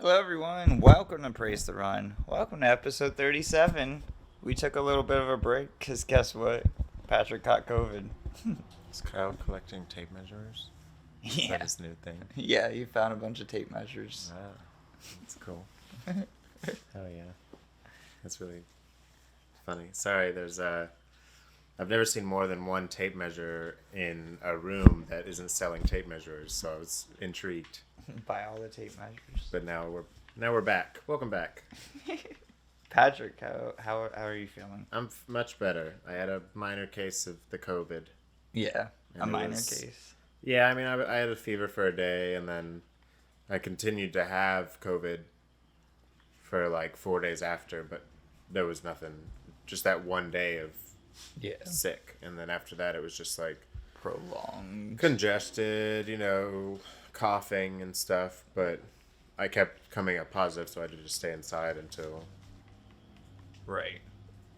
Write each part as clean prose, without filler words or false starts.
Hello, everyone. Welcome to Praise the Run. Welcome to episode 37. We took a little bit of a break because guess what? Patrick caught COVID. Is Kyle collecting tape measures? Is Yeah. that his new thing? Yeah, you found a bunch of tape measures. Wow. That's cool. Oh, yeah. That's really funny. Sorry, I've never seen more than one tape measure in a room that isn't selling tape measures, so I was intrigued. Buy all the tape measures. But now we're back. Welcome back. Patrick, how are you feeling? I'm much better. I had a minor case of the COVID. Yeah, And a it minor was- case. Yeah, I mean, I had a fever for a day, and then I continued to have COVID for like 4 days after, but there was nothing. Just that one day of Yeah. sick, and then after that, it was just like Prolonged. congested, coughing and stuff. But I kept coming up positive, so I had to just stay inside until. Right.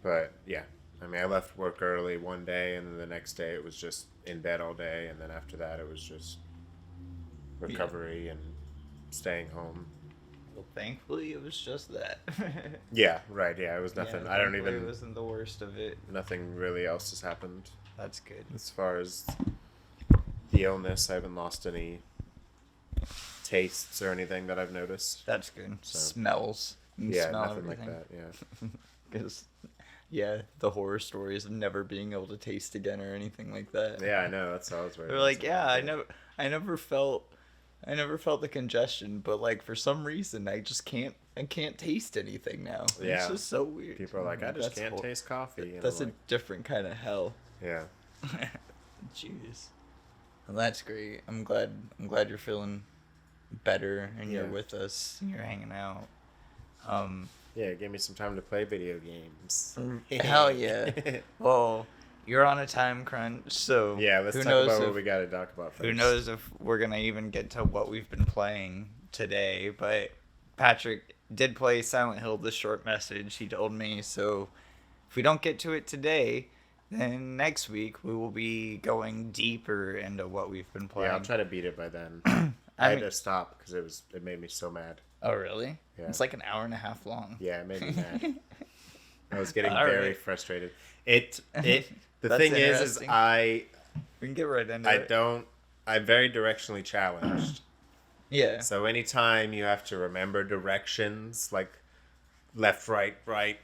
But yeah, I mean, I left work early one day, and then the next day it was just in bed all day, and then after that it was just recovery and staying home. Well, thankfully, it was just that. Yeah, right. Yeah, it was nothing. Yeah, I don't thankfully even. It wasn't the worst of it. Nothing really else has happened That's good. as far as the illness. I haven't lost any tastes or anything that I've noticed. That's good. So- Smells. You Yeah, smell nothing everything. like that. Yeah. Because, yeah, the horror stories of never being able to taste again or anything like that. Yeah, I know. That's all I was worried. They're like, yeah, I never felt the congestion, but like for some reason I can't taste anything now. Yeah. It's just so weird. People are like, I just That's can't hor- taste coffee. And That's I'm a different kind of hell. yeah. Jeez. Well, that's great. I'm glad you're feeling better and you're Yeah. with us and you're hanging out. Yeah, it gave me some time to play video games. Hell yeah. Well, you're on a time crunch, so Yeah, let's who talk knows about if, what we got to talk about first. who knows if we're gonna even get to what we've been playing today. But Patrick did play Silent Hill, the short message he told me. So if we don't get to it today, then next week we will be going deeper into what we've been playing. Yeah, I'll try to beat it by then. I I had mean- to stop because it made me so mad. Oh really? Yeah. It's like an hour and a half long. Yeah, it made me mad. I was getting All very right. frustrated. The That's thing is interesting. I We can get right into it. I'm very directionally challenged. Yeah. So anytime you have to remember directions, like left, right,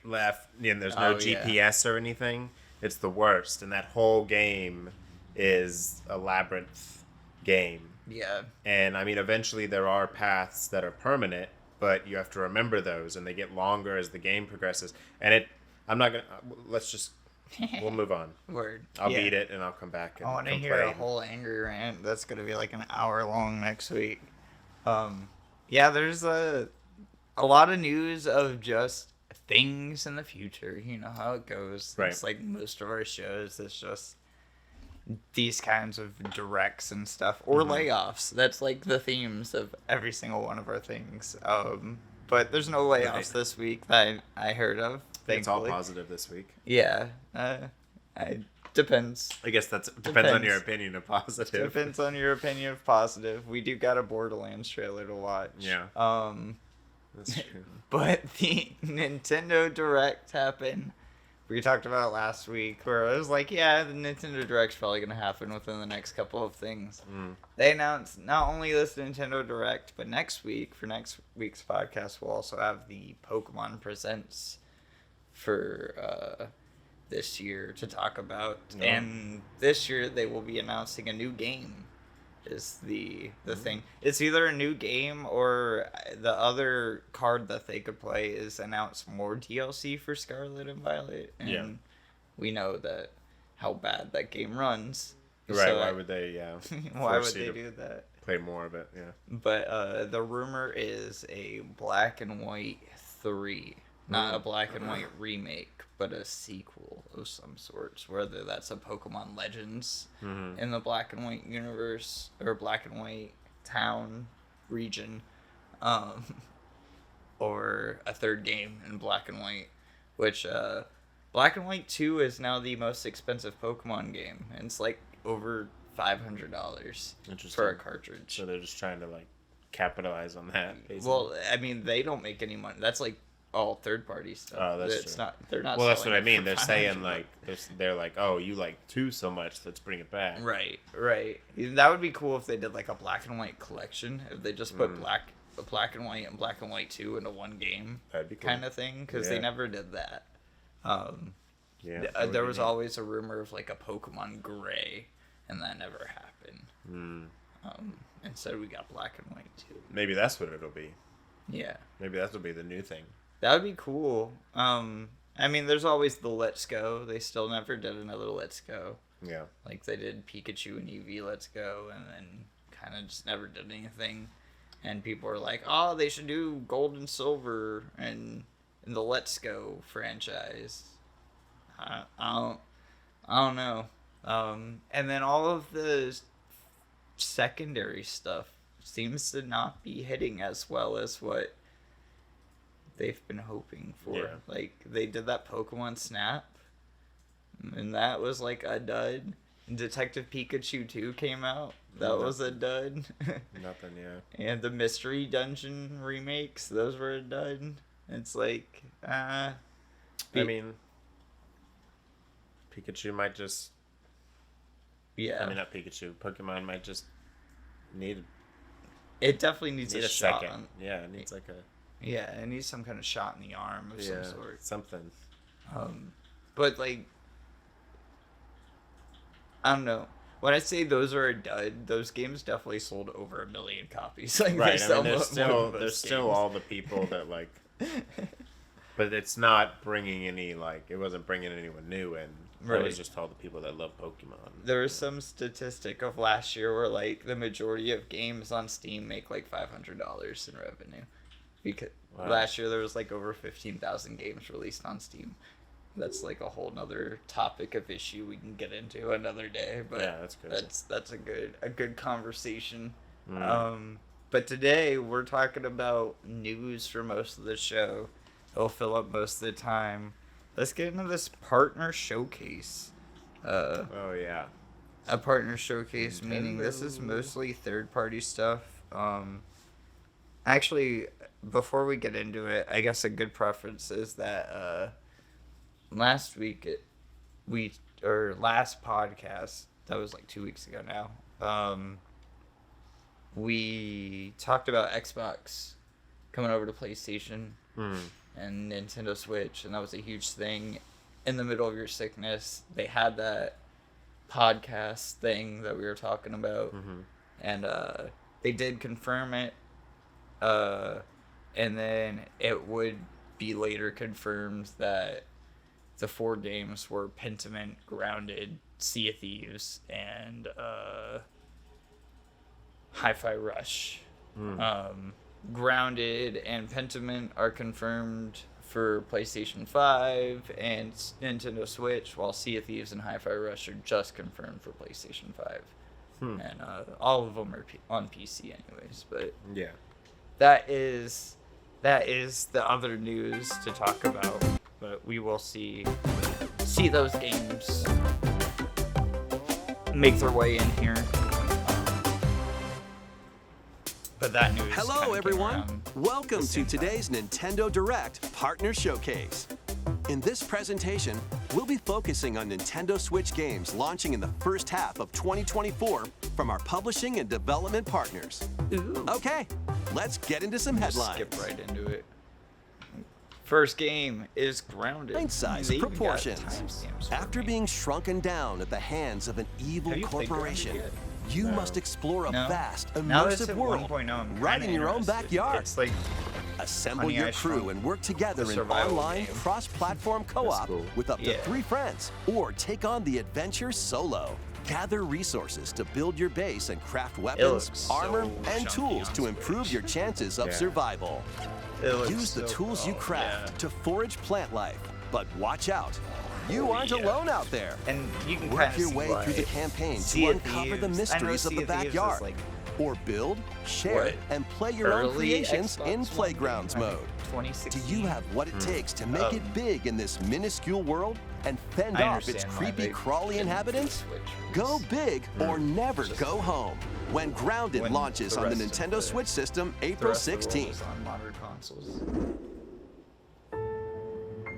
left, and there's no Oh, yeah. GPS or anything, it's the worst. And that whole game is a labyrinth game. Yeah. And I mean, eventually there are paths that are permanent, but you have to remember those, and they get longer as the game progresses. And we'll move on. Word. I'll Yeah. beat it, and I'll come back and I want to complain. hear a whole angry rant. That's gonna be like an hour long next week. Yeah, there's a lot of news of just things in the future. You know how it goes. Right. It's like most of our shows. It's just these kinds of directs and stuff or layoffs. That's like the themes of every single one of our things. But there's no layoffs Right. this week that I heard of. It's all Thankfully. positive this week. Yeah. Depends. I guess that depends on your Depends. opinion of positive. Depends on your opinion of positive. We do got a Borderlands trailer to watch. Yeah. That's true. But the Nintendo Direct happened. We talked about it last week where I was like, yeah, the Nintendo Direct's probably going to happen within the next couple of things. They announced not only this Nintendo Direct, but next week, for next week's podcast, we'll also have the Pokemon Presents for this year to talk about. Yeah. And this year they will be announcing a new game is the thing. It's either a new game or the other card that they could play is announce more DLC for Scarlet and Violet. And Yeah. we know that how bad that game runs. Right, So why would they, why would force you they to do that? play more of it, yeah. But the rumor is a Black and White 3. Not a Black and White remake, but a sequel of some sorts. Whether that's a Pokemon Legends in the Black and White universe, or Black and White town region, or a third game in Black and White, which Black and White 2 is now the most expensive Pokemon game. And it's like over $500 Interesting. for a cartridge. So they're just trying to, like, capitalize on that. Basically. Well, I mean, they don't make any money. That's like all third-party stuff. Oh, that's it's true. not. They're not. Well, that's what I selling it mean. for They're saying $500. like they're like, oh, you like 2 so much, let's bring it back. Right. That would be cool if they did like a black and white collection. If they just put black and white and black and white 2 into one game, That'd be cool. kind of thing. Because they never did that. Yeah. There was always a rumor of like a Pokemon Gray, and that never happened. Instead, we got black and white 2. Maybe that's what it'll be. Yeah. Maybe that'll be the new thing. That would be cool. I mean, there's always the Let's Go. They still never did another Let's Go. Yeah. Like they did Pikachu and Eevee Let's Go, and then kind of just never did anything. And people are like, oh, they should do Gold and Silver and the Let's Go franchise. I don't know. And then all of the secondary stuff seems to not be hitting as well as what they've been hoping for. Yeah. Like they did that Pokemon Snap, and that was like a dud. Detective Pikachu 2 came out. That was a dud. Nothing, yeah. And the Mystery Dungeon remakes, those were a dud. It's like, I mean, Pikachu might just... Yeah. I mean, not Pikachu. Pokemon might just need... It definitely needs need a shot. second. Yeah, it needs like a... Yeah, it needs some kind of shot in the arm of some sort. Something. But like, I don't know. When I say those are a dud, those games definitely sold over 1 million copies. Like, Right. I mean, there's still all the people that like, but it's not bringing any like it wasn't bringing anyone new in. Right. It was just all the people that love Pokemon. There was some statistic of last year where like the majority of games on Steam make like $500 in revenue. Because last year there was like over 15,000 games released on Steam. That's like a whole nother topic of issue we can get into another day. But yeah, that's good. That's a good conversation. But today we're talking about news for most of the show. It'll fill up most of the time. Let's get into this partner showcase. Oh yeah. A partner showcase, meaning this is mostly third-party stuff. Actually, before we get into it, I guess a good preference is that last podcast, that was like 2 weeks ago now, we talked about Xbox coming over to PlayStation and Nintendo Switch, and that was a huge thing. In the middle of your sickness, they had that podcast thing that we were talking about, and they did confirm it, and then it would be later confirmed that the 4 games were Pentiment, Grounded, Sea of Thieves, and Hi-Fi Rush. Grounded and Pentiment are confirmed for PlayStation 5 and Nintendo Switch, while Sea of Thieves and Hi-Fi Rush are just confirmed for PlayStation 5. And all of them are on PC anyways, but yeah, that is the other news to talk about. But we will see those games make their way in here. But that news. Hello, everyone. Welcome to today's Nintendo Direct Partner Showcase. In this presentation, we'll be focusing on Nintendo Switch games launching in the first half of 2024 from our publishing and development partners. Ooh. Okay, let's get into some headlines. Skip right into it. First game is Grounded. Size They even got proportions. timestamps for After me. being shrunken down at the hands of an evil Have you played corporation, Grounded you No. must explore a No. vast, Now that's immersive at world 1.0, I'm right kinda in your own interested. backyard. It's like Assemble Honey, your I crew Shrunk and work together the in survival online game. cross-platform co-op cool. with up to Yeah. 3 friends, or take on the adventure solo. Gather resources to build your base and craft weapons, looks armor, so and chunky tools on to improve Switch. your chances of Yeah. survival. it looks Use the so tools you cool. craft Yeah. to forage plant life, but watch out. You aren't yeah. alone out there. And you can Work kind of your see way why. through the campaign Sea to of uncover the Thieves- mysteries I of know the Sea Thieves is backyard. like Or build, share, What? and play your own early creations Xbox in One Playgrounds game, I think mode. 2016. Do you have what it takes to make it big in this minuscule world and fend I off its understand why creepy, they crawly didn't do inhabitants? Switch Go release. big or never go home. when Grounded When launches the on the rest of Nintendo the- Switch system The April rest of the world 16th. is on modern consoles.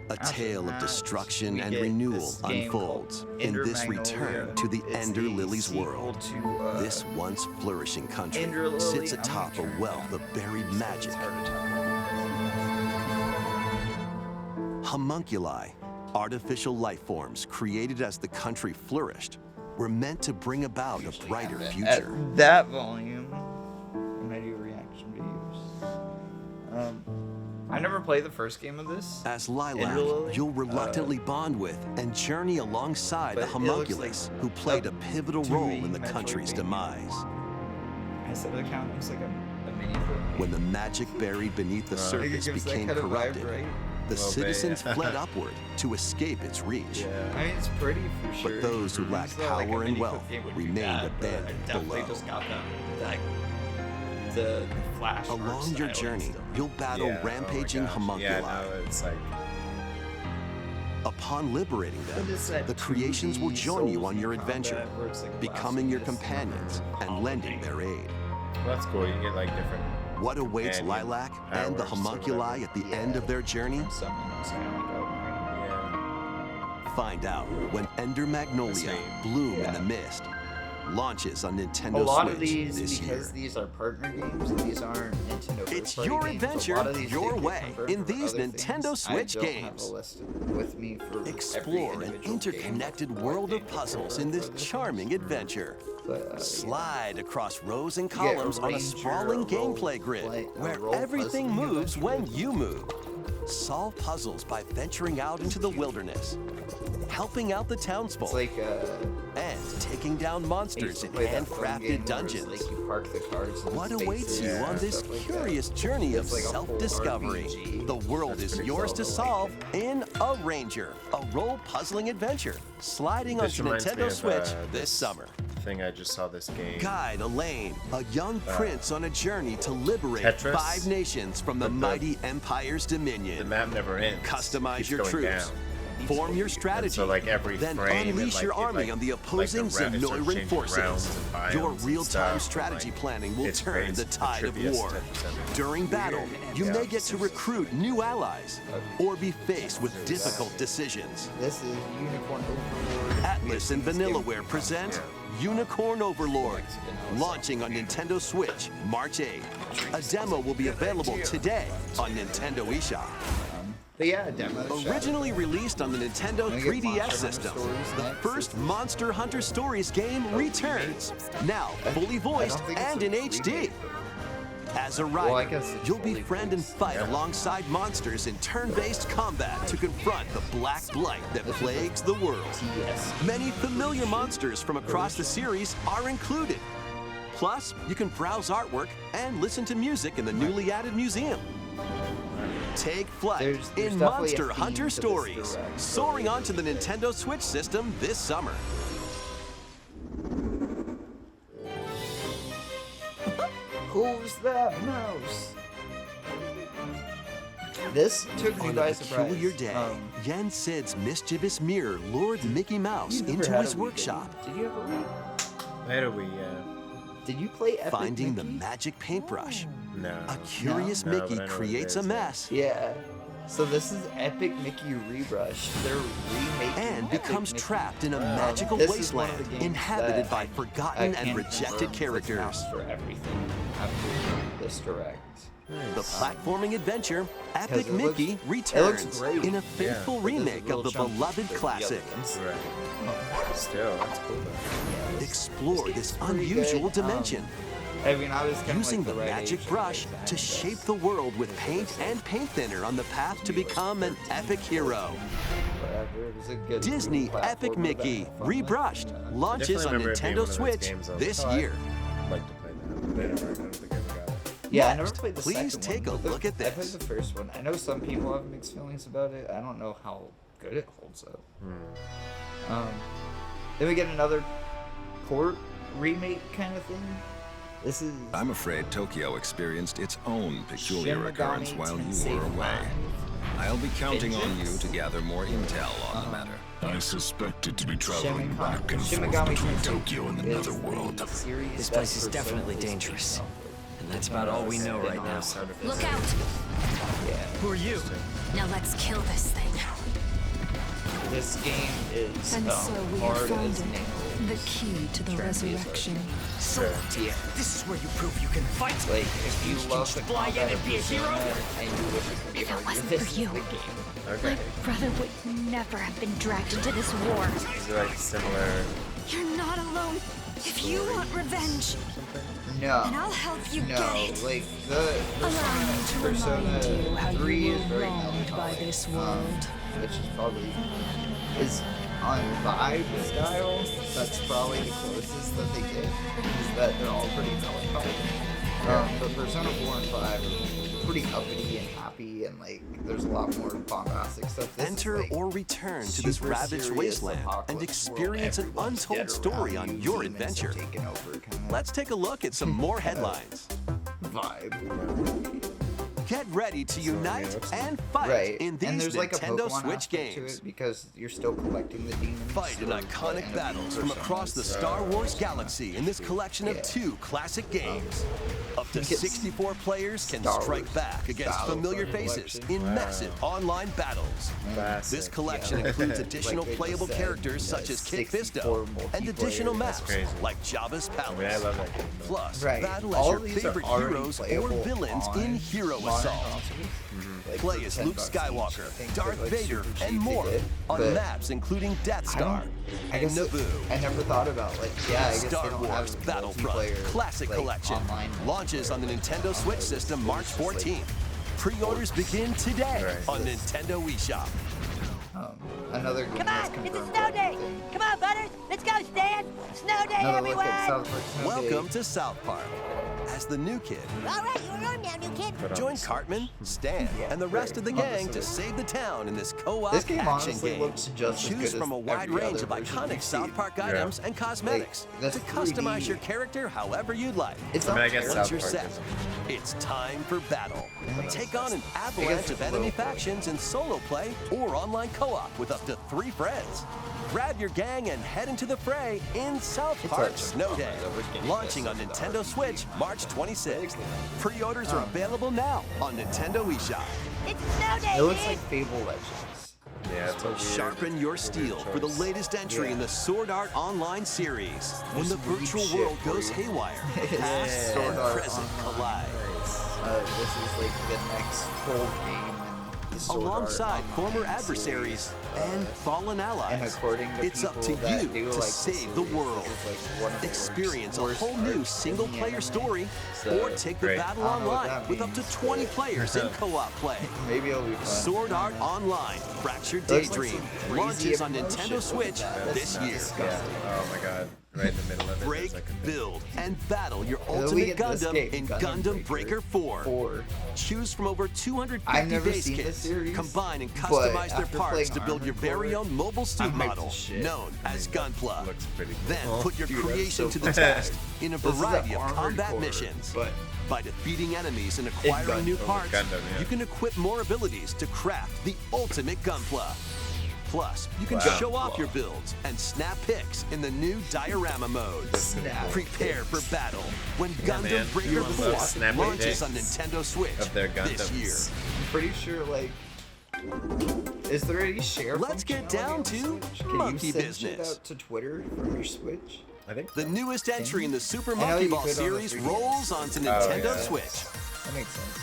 A After tale of that, destruction we and get renewal this game unfolds called in Ender this Magnolia. return to the It's Ender a Lily's sequel world. to, This once flourishing country Ender Lily. sits I'm atop gonna a turn wealth down of buried the magic. It's hard to tell. Homunculi, artificial life forms created as the country flourished, were meant to bring about a brighter future. At that volume, when I do reaction videos. I never played the first game of this. As Ender Lilac, Lily? you'll reluctantly bond with and journey alongside the but it looks homunculus like who played a a pivotal 2D role in the Metroid country's game. demise. I said the account looks like a mini game. When the magic buried beneath the I think surface it gives that became kind of vibe, corrupted, right? the Little bit, citizens yeah. fled upward to escape its reach. I mean, it's pretty for sure. But those who lack It's not like a power and mini wealth clip game would be remained bad, but abandoned I definitely below. just got them. Like, the flash art Along your style journey, and stuff. you'll battle Yeah, rampaging oh my gosh. homunculi. Yeah, no, it's like Upon liberating them, But it's that the creations will 2D join you on Souls your combat adventure, where it's like becoming your blasphemous companions and lending their aid. well, that's cool. You can get like different. What awaits Companion Lilac and the powers or homunculi whatever. at the end of their journey? From something else, kind of like Elden Ring. Yeah. Find out when Ender Magnolia, That's neat. Bloom in Yeah. the Mist, launches on Nintendo A lot Switch of these, this because year. these are partner games, these aren't Nintendo It's first-party your games, a adventure, lot of these your did get way confirmed in for these other Nintendo things. Switch I don't games. have a list with me for every Explore an individual interconnected game. world of puzzles in this charming adventure. But, Slide across rows and You get a columns on a ranger, sprawling a gameplay grid a where role everything puzzling moves when adventure. you move. Solve puzzles by venturing out into the wilderness, helping out the townsfolk, It's like and taking down I used monsters to in play that phone handcrafted game where it's dungeons. Like you park the cars in What spaces awaits you and on this stuff like that. curious journey of It's like a full self-discovery? RPG. The world That's is pretty yours to cool. solve in A Ranger, a role-puzzling adventure, sliding This onto reminds me Nintendo of, Switch this this summer. Thing I just saw this game. Guide Elaine, a young prince on a journey to liberate Tetris? 5 nations from the But the- mighty Empire's The dominion. map never ends. Customize Keeps your going troops. down. Form your And strategy, so like every then frame, unleash it, your like, army it, on the opposing it starts Zenoiran changing forces. rounds and biomes Your and real-time stuff, and, strategy like, planning will it's turn great. the It's tide of trivia war. stuff. During battle, you Yeah. may get to recruit new allies or be faced with difficult decisions. This is Unicorn Overlord. Atlas and Vanillaware present Unicorn Overlord, Mexican launching on Nintendo Switch March 8th. A demo will be available today on Nintendo eShop. But yeah, demo. Originally released on the Nintendo Wanna get 3DS Monster Hunter system, Stories the next? first Monster Hunter Stories game returns, now fully voiced think it's and a in HD. remake. As a I rider, guess it's you'll fully befriend and voiced. fight alongside monsters in turn-based combat to confront the black blight that plagues the world. Yes. Many familiar monsters from across the series are included. Plus, you can browse artwork and listen to music in the newly added museum. Take flight There's in definitely a Monster theme Hunter to this Stories, direct. soaring onto the Nintendo Switch system this summer. Who's that mouse? This took me On by a surprise. peculiar day, Yen Sid's mischievous mirror lured Mickey Mouse you never into had his a Wii, workshop. Did you have a Wii? I had a Wii, Did you play Epic Finding the Mickey? magic paintbrush, no. a curious No, but Mickey I know what it creates a is, mess Yeah. So this is Epic Mickey Rebrush. They're remaking and Epic becomes Mickey. trapped in a magical This is one of wasteland the games inhabited that by I forgotten and can't rejected confirm the characters. cast for everything after this direct. The platforming adventure Epic Because it looks- Mickey it returns looks great. in a faithful But this is a remake little of the chunky beloved compared to the classic. other ones. Right. Still, that's cool though. Explore This this game's pretty unusual good. dimension, I mean, I was kind using of like the right magic age brush like that, to but shape the world with paint and paint thinner on the path to become an epic hero. whatever. It was a good Disney platformer Epic that I Mickey had fun with. Rebrushed launches on Definitely remember it being Nintendo one of those Switch games I was this like, oh, year. I'd like to play that. But I don't think I ever got it. Yeah, I never Next, played the please second take one, a but look at I played this. the first one. I know some people have mixed feelings about it. I don't know how good it holds up. Then we get another port remake kind of thing. This is I'm afraid Tokyo experienced its own peculiar Shin occurrence Megami while you Tensei were away. 5. I'll be counting on you Vengeance? to gather more intel on the matter. I suspect it to be traveling back and forth Shimigami between Tensei Tokyo and the is netherworld. the series This that place is Persona definitely is dangerous. based off of. And that's about all we know right now. Look out! Who are you? Now let's kill this thing. This game is And so we hard have found as it. nails. The key to the resurrection. So, Yeah. this is where you prove you can fight. Like, if you love the fly in combat and be a of hero? Persona and you wish it could be If it harder, wasn't this for is you. the game. Okay. My brother would never have been dragged into this war. These are like similar. You're not alone. If you want revenge, No. then I'll help you No, get it. like the Allow me to remind you how Persona 3 you is were very wronged by melancholic, this world. which is probably is on vibe style. That's probably the closest that they get. Is that they're all pretty melancholic. But Persona 4 and 5 are pretty uppity and happy, and like there's a lot more bombastic stuff. This Enter is, like, or return to this super ravaged serious wasteland and apocalypse experience world. an Everyone's untold dead story around on you, your demons have adventure. taken over, kind of Let's take a look at some more headlines. vibe. Get ready to unite and fight Right, in and these there's like a Nintendo Pokemon Switch aspect games. to it because you're still collecting the demons. Fight in for the iconic end of battles from Persona. across the Star Wars galaxy in this collection of Yeah. 2 classic games. Up to I think it's 64 players can Star strike Wars back against Battle familiar Card faces Collection. in massive online battles. Classic. This collection Yeah. includes additional Like they playable just said, characters such as Kit 64 Fisto and additional multiplayer. maps crazy. like Jabba's I mean, I Palace. love that game. though. Plus, Right. battle as All your these are favorite already heroes or playable villains on in Hero modern Assault. consoles. Like, Play for as $10 Luke each, Skywalker, I think Darth they're, like, Vader, super cheap and to more get, on but maps including Death I Star don't- I and guess Naboo. I never thought about like I guess Star they don't Wars have Battlefront multiplayer, Classic like, Collection online launches on the Nintendo Switch system March It's just, like, 14th. Pre-orders begin today Right. on Nintendo eShop. Another game Come that's on, it's a confirmed snow for day. everything. Come on, Butters. Let's go, Stan. Snow day, Another look everyone. at South Park Snow Welcome Day. to South Park. As the new kid, All right, you're on now, new kid. Put on join the- Cartman, Stan, Yeah, and the rest right. of the On the gang to Switch. save the town in this co-op This game action honestly game. looks just as Choose good from as a wide every range of other version iconic we've South seen. Park Yeah. items and cosmetics that's to 3D. customize your character however you'd like. It's I mean, I not guess terrible. Once South you're Park set, is- it's time for battle. Take on an I avalanche guess of it's enemy role play. factions in solo play or online co-op with up to 3 friends. Grab your gang and head into the fray in South Park like Snow Day, which game launching is on this? Nintendo Switch March 26th. Pre-orders are available now on Nintendo eShop. It's snow day, It looks dude. like Fable Legends. Yeah, it's a weird, Sharpen your it's a weird steel for the choice. latest entry in the Sword Art Online series. When the Just weird virtual shit world for goes you. haywire, Yeah. past Sword and Art present Online. collide. This is like the next full game in the Sword Art Alongside Online former series. adversaries and fallen And allies. according to It's up to people that you do to like save the series, world. it's like one of the Experience a worst whole new arcs in single-player the anime. story, So, or take the great. battle I don't know what online that with up to means, 20 but- players in co-op play. Maybe it'll be fun. Sword Art Online Fractured Looks like Daydream some crazy launches on emotion. Nintendo Look at Switch that. this That's year. disgusting. Yeah. Oh my god. Right in the middle of it. Break, there's like a build, and battle your then we ultimate get this Gundam game, in Gundam Gundam Breaker 4. 4. Choose from over 250 I've never base seen this kits. series, Combine and but customize their after parts playing to build your Armored very Core, own mobile I suit might model, just shit. known as Gunpla. looks pretty cool. Then put your Dude, that's creation so to the cool. test in a This is variety an of Armored combat Core, missions. but By defeating enemies and acquiring new Gundam. parts, Gundam, yeah. you can equip more abilities to craft the ultimate Gunpla. Plus, you can Wow. show off your builds and snap pics in the new diorama mode. Snap Prepare for battle when Yeah, Gundam man. Breaker You love 4 snappy launches on pics Nintendo Switch of their this Gundams. year. I'm pretty sure like is there any share Let's get functionality down on to Switch? Can monkey you send shit business. out to Twitter from your Switch? I think The newest entry in the Super I know Monkey you Ball could on the series 3DS. rolls onto Nintendo yeah. Switch. That makes sense.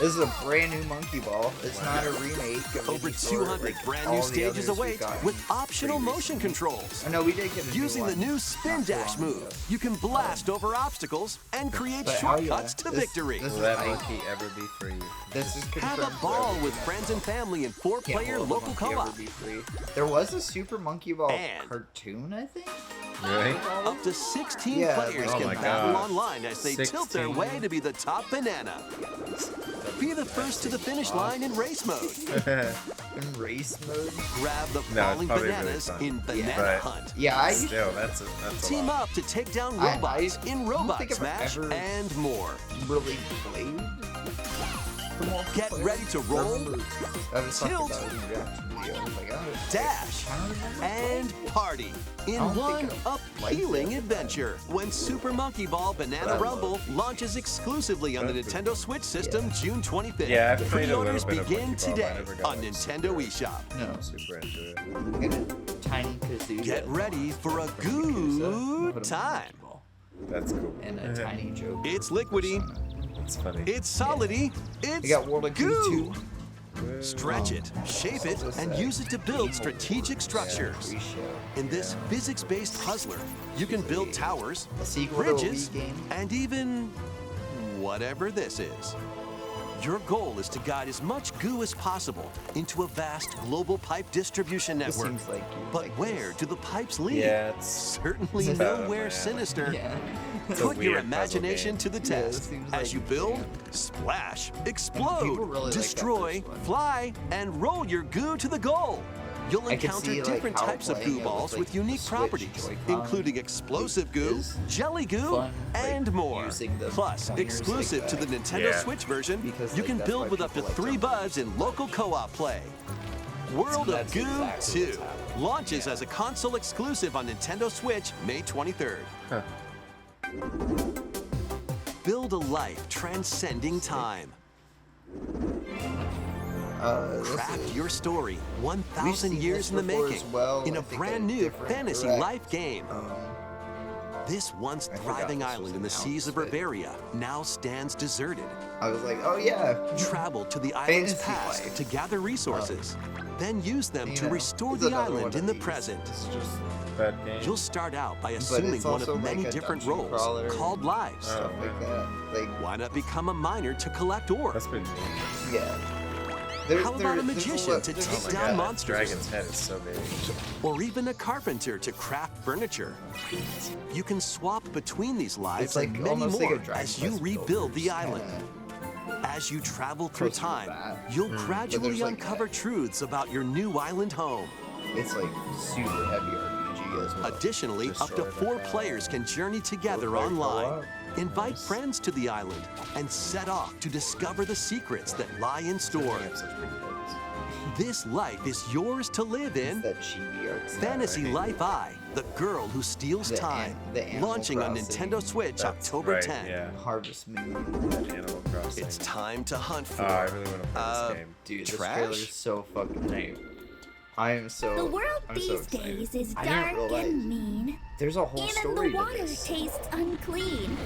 This is a brand new Monkey Ball. It's not a remake of Over any sort, 200 like brand all new the stages others we await got with optional pretty motion recently. controls. I know we did get a Using the one new spin not too dash long ago. move, you can blast over obstacles and create But hell shortcuts yeah, to this- victory. this will is that hype. monkey ever be free? This is Have a confirmed for ball everything with else. friends and family in 4-player Can't will local the monkey co-op. ever be free. There was a Super Monkey Ball And- cartoon, I think. Really? Up to 16 Yeah, players oh can my battle God. online as they tilt their 16? way to be the top banana. Be the first to the finish line in race mode. In race mode. Grab the No, it's falling probably really bananas fun. in Banana But- Hunt. Yeah, I Still, that's a Team lot. up to take down I- robots I in don't Robot think I've Smash ever- and more. really played Get ready to roll, That was something tilt, about it in the reaction video. I was like, oh, dash, and party in don't one think I appealing liked it. adventure when Super Monkey Ball Banana Rumble launches exclusively on the Nintendo Switch system June 25th. Yeah, I've played a little Pre-orders bit of begin Monkey Ball, but I today never got on like Nintendo eShop. No. super into it. Get a tiny kazoo. Get ready for a good time. That's cool. And a tiny joke. It's liquidy, It's funny. it's solidy, We it's got World of goo. Goo 2. Stretch it, shape it, and use it to build strategic structures. In this physics-based puzzler, you can build towers, A sequel to a bridges, Wii game. and even whatever this is. Your goal is to guide as much goo as possible into a vast global pipe distribution This network. seems like you But like where this. do the pipes lead? Yeah, it's Certainly it's about nowhere my alley. sinister. Yeah. It's a Put your weird puzzle imagination game. to the Yeah, it test seems as like you it's build, weird. splash, people explode, really like that destroy, first one. fly, and roll your goo to the goal. You'll I can encounter see, like, different how types of playing goo it balls with, with like, unique the Switch properties, Joy-Con including explosive goo, is jelly goo, fun, like, and more. using the Plus, pointers exclusive like to the that. Nintendo Yeah. Switch version, Because, you like, can that's build why with up to people like 3 jumping. buds in local co-op play. World of That's Goo exactly 2 what's happening. launches as a console exclusive on Nintendo Switch May 23rd. Huh. Build a life transcending time. This Craft is- your story 1,000 seen years this in the before making as well. in I a think brand a new different fantasy direct. life game. This once I forgot thriving this was island in the seas of announced, but- Bavaria now stands deserted. I was like, oh yeah. Travel to the island's Fantasy past life. to gather resources, then use them You to know, restore it's the another island one in of the these. present. It's just Bad game. You'll start out by it's assuming one also of many like a different dungeon roles crawler called lives. Oh. stuff like that. Like, Why not become a miner to collect ore? That's pretty neat. yeah. How about a magician to there's take Oh my down god, that monsters? dragon's head is so big. Or even a carpenter to craft furniture. You can swap between these lives It's like and many almost like a more Dragon as you Quest rebuild the Builders, island. As you travel through Closer to time, that. you'll But gradually there's, like, uncover that. truths about your new island home. It's like super heavy RPG as well. Additionally, up to Destroy 4 the players can journey together Four-player online. co-op. Invite Nice. friends to the island and set off to discover the secrets that lie in store. They have such big heads. This life is yours to live It's in. that chibi art style. Fantasy Life I, the girl who steals The time. the Animal Launching on Crossing. Nintendo Switch That's October right, 10. Yeah. Harvest Moon. That Animal Crossing. It's time to hunt for. Oh, I really want to play this game. Dude, Trash? this trailer's so fucking hype. I am so. The world I'm so these excited. days is I didn't dark realize and mean. there's a whole Even story the to water this. tastes unclean.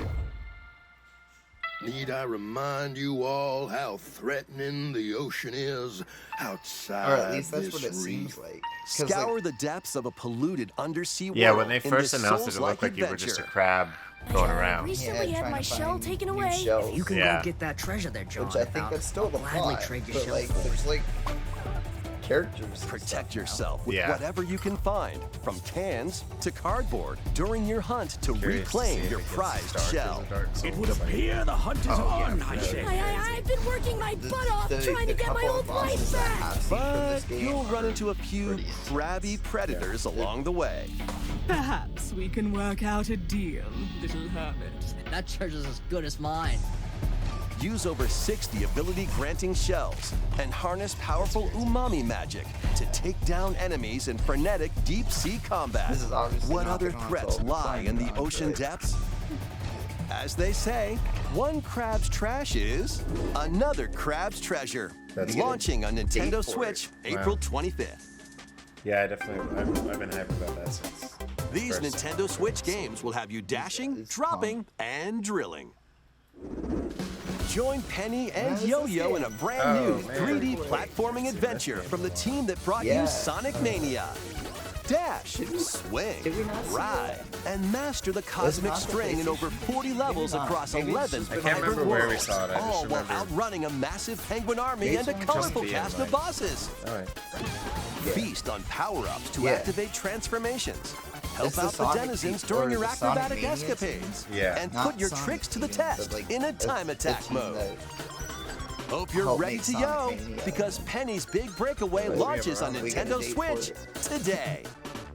Need I remind you all how threatening the ocean is outside Or at least that's this what it reef? seems like. 'Cause, Scour like, the depths of a polluted undersea Yeah, world when they in first this announced it, it Souls-like looked like you were just a adventure. crab going I around. recently had trying my to shell find taken new away. shells, You can Yeah. go get that treasure there, John. which I think that's still the Gladly plot. trade your But shell like, for it. there's like characters. and Protect stuff now. yourself with Yeah. whatever you can find, from cans to cardboard, during your hunt to Curious to see reclaim if your it gets prized dark as shell. a Dark Souls. It would appear the hunt is on, I say. I've been working my butt off trying to get my couple old of life bosses that I back. have seen from But this game you'll run are into a few pretty intense. crabby predators along the way. Perhaps we can work out a deal, little hermit. That treasure's as good as mine. Use over 60 ability-granting shells and harness powerful umami magic to take down enemies in frenetic deep-sea combat. This is obviously What not other the threats console lie in the designed ocean for it. depths? As they say, one crab's trash is another crab's treasure. That's good. Launching on Nintendo for Switch it. April Wow. 25th. Yeah, I definitely. I've been hyped about that since. These first Nintendo Switch games will have you dashing, It's dropping, and drilling. Join Penny and What is Yo-Yo this in a game? brand Oh, new man. 3D Wait, platforming I've seen adventure this game from the before. team that brought Yeah. you Sonic Mania. Dash, Did we swing, not see ride, and master the Was it cosmic not the string in over 40 levels not. across Maybe it's 11 just I been can't vibrant remember where we worlds, saw it. I just all while remember- outrunning a massive penguin army Maybe and a someone colorful jumped the cast of invite. bosses. All right. Feast on power-ups to Yeah. activate transformations. Help It's the out the Sonic denizens team- during or your the Sonic acrobatic Mania escapades. team. Yeah. And Not put your Sonic tricks to the team, but, test like, in a time the attack team mode. that Hope you're helped ready make to Sonic yo, Mania. because Penny's big breakaway Wait, launches on we got a Nintendo date for Switch it. today.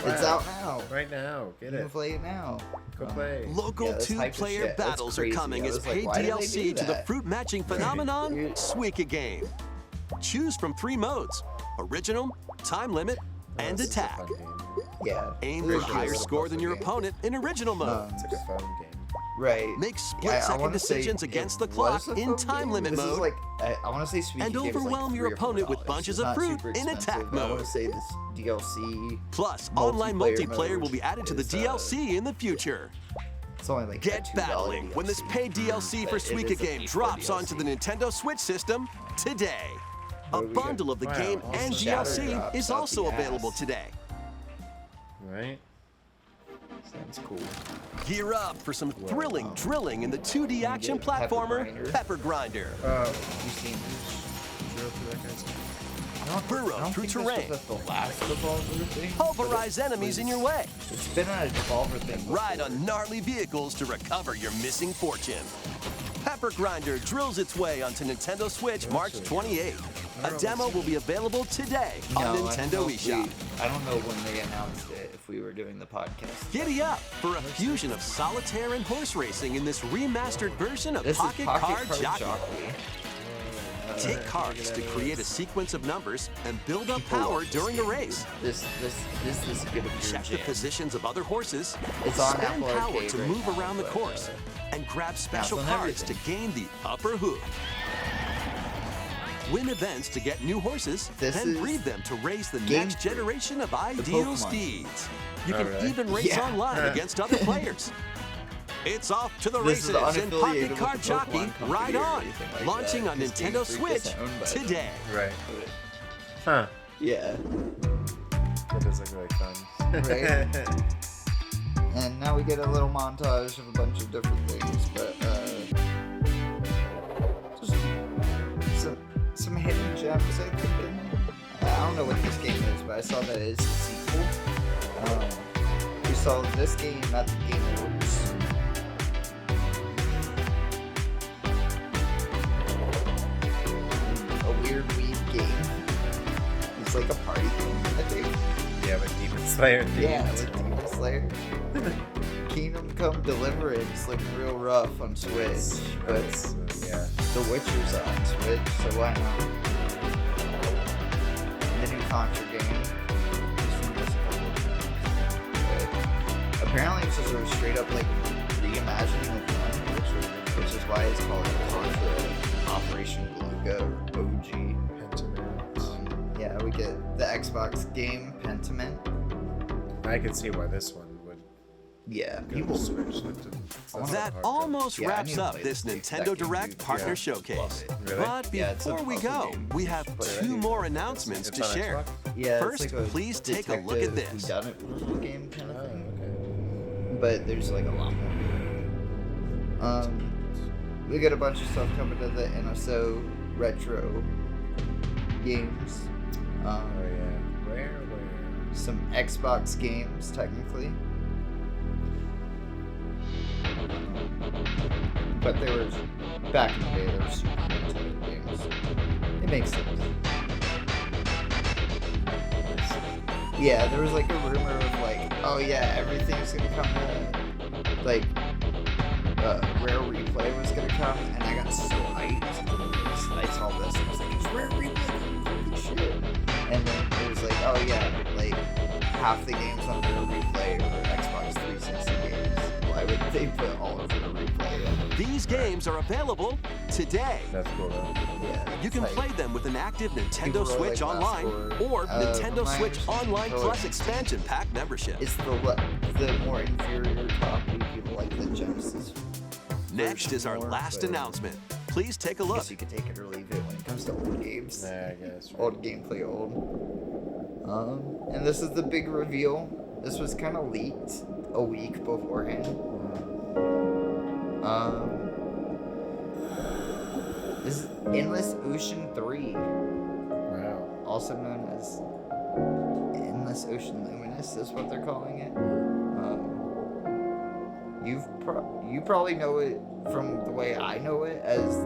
It's out now. Right now. Get You it. can play it now. Go play. Local this hype as two-player shit. That's battles are crazy. coming I as was like, paid why did they DLC do to the that? fruit matching phenomenon, Suika Game. Choose from 3 modes: Original, Time Limit, and This is a Attack. fun game. Yeah. Aim Very for a sure higher it's a score than puzzle your game. opponent in Original mode. It's like a phone game. Right. Make I split-second wanna say decisions it against the was clock a in phone Time game. Limit This mode. is like, I want to say Sweet And Game is like overwhelm your $3 or opponent with $4. bunches It's of not fruit super in expensive, attack but I want mode. to say this DLC. Plus, online multiplayer mode will be added to the is, DLC in the future. It's only like Get $2 battling when this paid DLC for but it Suika is a Game FIFA drops DLC. onto the Nintendo Switch system today. A What do we got? bundle of the Wow, game awesome. and Shadow DLC drops is out also the available ass. today. Right? Sounds cool. Gear up for some thrilling drilling in the 2D action get Pepper platformer Grinder. Pepper Grinder. You've seen Drill through that guy's Burrow I don't through think terrain. This was the last Devolver thing. Pulverize enemies in your way. It's been a Devolver thing. Ride before. on gnarly vehicles to recover your missing fortune. Pepper Grinder drills its way onto Nintendo Switch March 28th. A demo will be available today on No, I don't know Nintendo if eShop. I don't know when they announced it, if we were doing the podcast. Giddy up for a fusion of solitaire and horse racing in this remastered version of This Pocket is Pocket Card Card Jockey. Jockey. Take cards to create a sequence of numbers and build up power during a race. This is good of your Check the jam. positions of other horses, It's on spend Apple power Arcade to right move now, around the but, course, and grab special on cards to everything. gain the upper hoof. Win events to get new horses, This then is breed them to race the Game next Freak. generation of ideal Pokemon. steeds. You Oh, can really? even race Yeah. online against other players. It's off to the This is races in unaffiliated Pocket with Card the Jockey. Pokemon company Ride or on! anything like Launching that, on 'cause Game Nintendo Freak Switch isn't owned by them. today. Right. Huh. Yeah. That does look really fun. Right. And now we get a little montage of a bunch of different things, but just some hidden gems, I think. In there. I don't know what this game is, but I saw that it's a sequel. We saw this game at the Game Awards. A weird weed game. It's like a party game, I think. Yeah, with Demon Slayer themes. Yeah, with Demon Slayer. Kingdom Come Deliverance looked real rough on Switch, but yeah. The Witcher's on Switch, so why not? The new Contra game. I've seen this a couple of times. But apparently it's just a straight up like reimagining of one, which is why it's called Contra Operation Beluga OG. Yeah, we get the Xbox game Pentiment. I can see why this one would. Yeah, go people Switch. That almost Yeah, I wraps need to up play this this. Nintendo That game, Direct dude. Partner Yeah. Showcase. Love it. Really? But Yeah, it's a before we puzzle go, game. we have Put it 2 right more announcements It's to on share. Xbox? Yeah, First, it's like a please take a look at detective this. whodunit game kind of Oh, thing. okay. But there's like a lot more. We got a bunch of stuff coming to the NSO retro games. Oh yeah. Where? Some Xbox games, technically. But they were, back in the day, they were Super Nintendo games. It makes sense. Yeah, there was like a rumor of like, oh yeah, everything's gonna come to, like, Rare Replay was gonna come, and I got so hyped. I saw this, and I was like, it's Rare Replay, holy shit. And then it was like, oh yeah, like, half the games on Rare Replay are Xbox 360 games. Why would they put all of Rare Replay in? These games are available today. That's cool though. Yeah, You can it's play like, them with an active People Nintendo really Switch like Online Last or Word. Nintendo My Switch understanding Online is Plus Expansion Pack membership. it's the more inferior copy. People like the Genesis. Next is our more, last but announcement. Please take a I look. guess you could take it or leave it when it comes to old games. Yeah, I guess. Old gameplay, and this is the big reveal. This was kind of leaked a week beforehand. This is Endless Ocean 3, Wow. also known as Endless Ocean Luminous, is what they're calling it. You probably know it from the way I know it as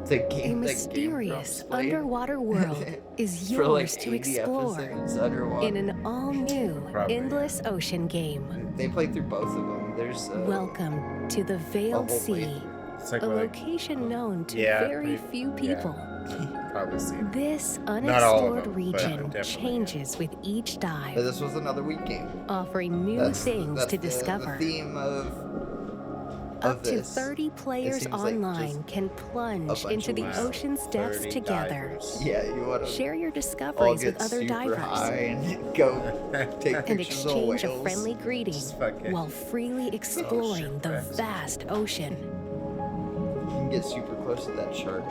The A game mysterious that Game Grumps underwater world is for like yours to 80 explore episodes underwater. in an all-new Probably, endless ocean game. They played through both of them. There's Welcome to the Veiled whole Sea, playthrough. It's like a what I- location known to Yeah, very pretty- few people. Yeah, probably seen. This Not all of unexplored them, but region definitely, changes with each But dive, this was another week game. offering new That's things to the discover. theme of Up to this. 30 players seems like online just can plunge bunch into of the wow. ocean's depths 30 together. divers. Yeah, you want to Share your all discoveries get with other super divers high and go take and pictures of exchange a whales. friendly greeting Just fucking- while freely exploring the shipwrecks. vast ocean. You can get super close to that shark.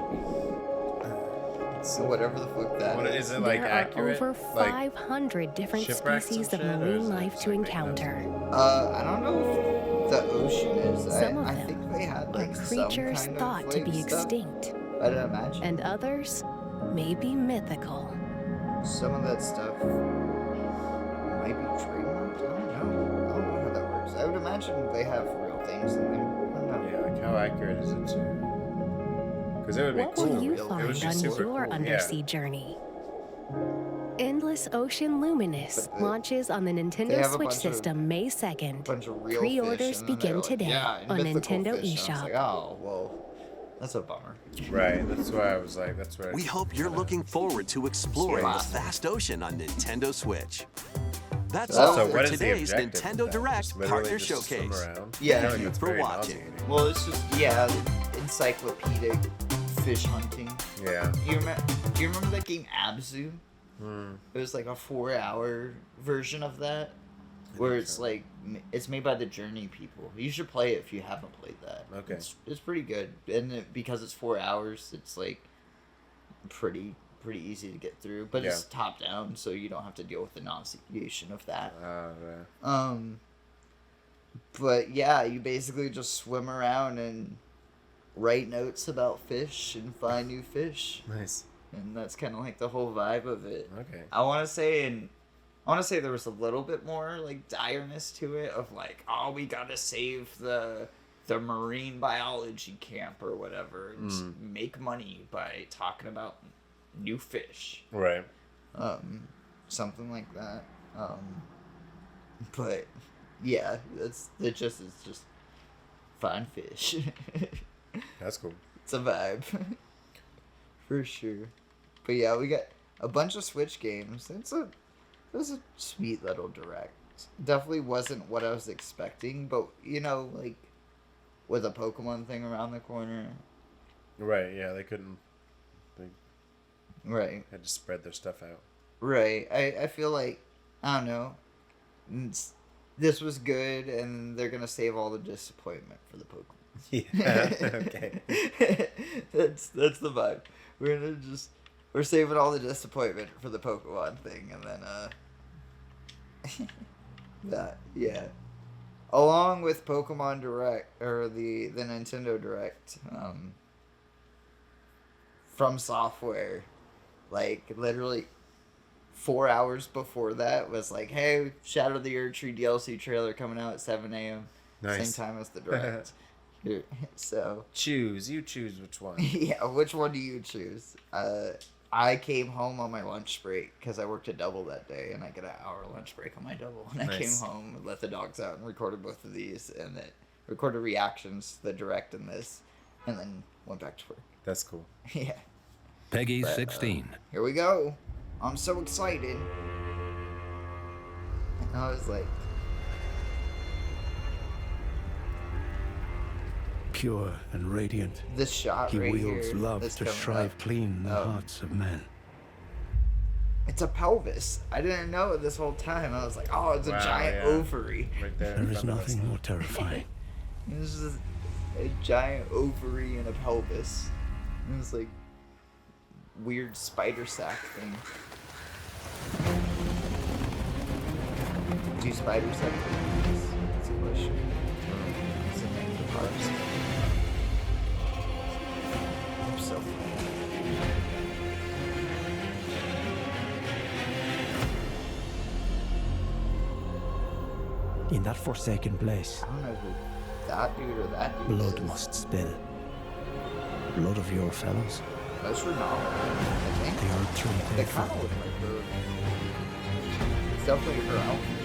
So whatever the fuck that What is. is it like There accurate? are over Like 500 different shipwrecks species and of shit, or is marine it life just to like encounter. I don't know if the ocean is. Some of I them think they had Are like some creatures kind thought of to be like, stuff. extinct, I'd imagine. and others may be mythical. Some of that stuff might be trademarked. I don't know how that works. I would imagine they have real things in there. I don't know. yeah, like how accurate is it to? Because it would be What cool. will you It would find be on super your cool. undersea Yeah. journey? Endless Ocean Luminous But the- launches on the they Nintendo have a Switch bunch of- system May 2nd. Bunch of real Pre-orders fish, and then begin they're like, today yeah, and on mythical Nintendo fish. And I was eShop. like, oh, well, that's a bummer. Right. That's why I was like, that's where. We hope you're looking forward to exploring Wow. the vast ocean on Nintendo Switch. That's So all So for what is the today's objective? Nintendo of that? Direct Just literally Partner just swim Showcase. around? Yeah. I feel Thank you it's for very watching. nauseating. Well, it's just, yeah, encyclopedic fish hunting. Yeah. Do you remember that game Abzu? It was like a 4-hour version of that, where it's like it's made by the Journey people. You should play it if you haven't played that. Okay. It's pretty good, and because it's 4 hours, it's like pretty easy to get through. But it's Yeah. top down, so you don't have to deal with the nauseation of that. Right. But yeah, you basically just swim around and write notes about fish and find new fish. Nice. And that's kind of like the whole vibe of it. Okay. I want to say there was a little bit more like direness to it of like, oh, we gotta save the marine biology camp or whatever and make money by talking about new fish. Right. Something like that. But yeah, it's just find fish. That's cool. It's a vibe. For sure. But yeah, we got a bunch of Switch games. It was a sweet little direct. Definitely wasn't what I was expecting, but you know, like with a Pokemon thing around the corner. Right. Yeah. They couldn't. They Right. had to spread their stuff out. Right. I feel like, I don't know, this was good and they're gonna save all the disappointment for the Pokemon. Yeah. Okay. That's the vibe. We're saving all the disappointment for the Pokemon thing, and then that, yeah. Along with Pokemon Direct or the Nintendo Direct, From Software, like literally 4 hours before that was like, hey, Shadow of the Erdtree DLC trailer coming out at 7 a.m. Nice. Same time as the Direct. So You choose which one. yeah, which one do you choose? I came home on my lunch break because I worked a double that day, and I get an hour lunch break on my double. And I came Nice. home, let the dogs out, and recorded both of these, and then recorded reactions to the Direct and this, and then went back to work. That's cool. Yeah, Peggy 16. here we go. I'm so excited. And I was like, Pure and radiant, this shot he right wields here. love that's to coming shrive up, clean the hearts of men. It's a pelvis. I didn't know it this whole time. I was like, oh, it's Wow, a giant yeah. ovary. Right there. There in is front of us. nothing more terrifying. This is a giant ovary and a pelvis. And it's like weird spider sack thing. Do spiders have penis? That's a question. It's a name of ours. I'm so In that forsaken place, I don't know who that dude or that dude blood is. must spill. lot of your fellows. Those were not. I think. The Erdtree They they kind of look like her. It's definitely her outfit.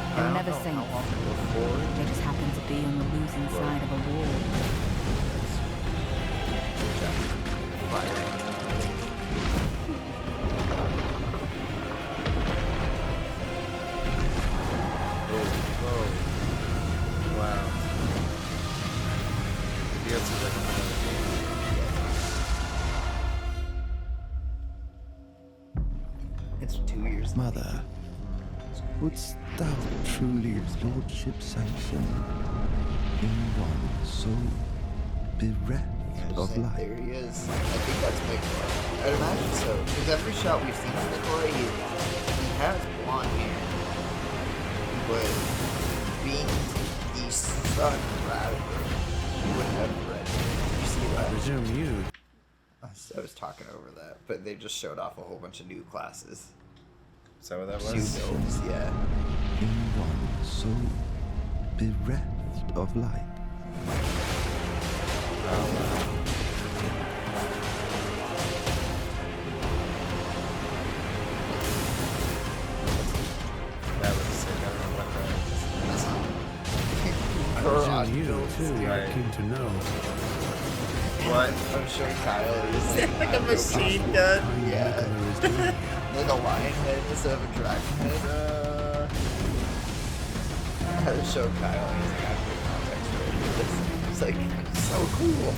I They're don't never know safe. how long before. They just happen to be on the losing side of a war. Wow. The DLC is like another game. It's 2 years. Mother, wouldst thou truly his lordship sanction in one so bereft of life? There he is. I think that's Mikora. I'd imagine so. Because every shot we've seen of Mikora, he has blonde hair. But being the son of Radical, he wouldn't have red hair. You see I that? presume you. I was talking over that, but they just showed off a whole bunch of new classes. Is that what that New was? builds, yeah. In one so bereft of light. That was sick. I don't know what I Garage presume you builds. too are Right. keen to know. What? I'm showing Kyle. He's Like a machine gun? How Yeah. Nicola is doing. Like a lion head instead of a dragon head. I had to show Kyle. He's like, I have great context for this. It's like, it's so cool.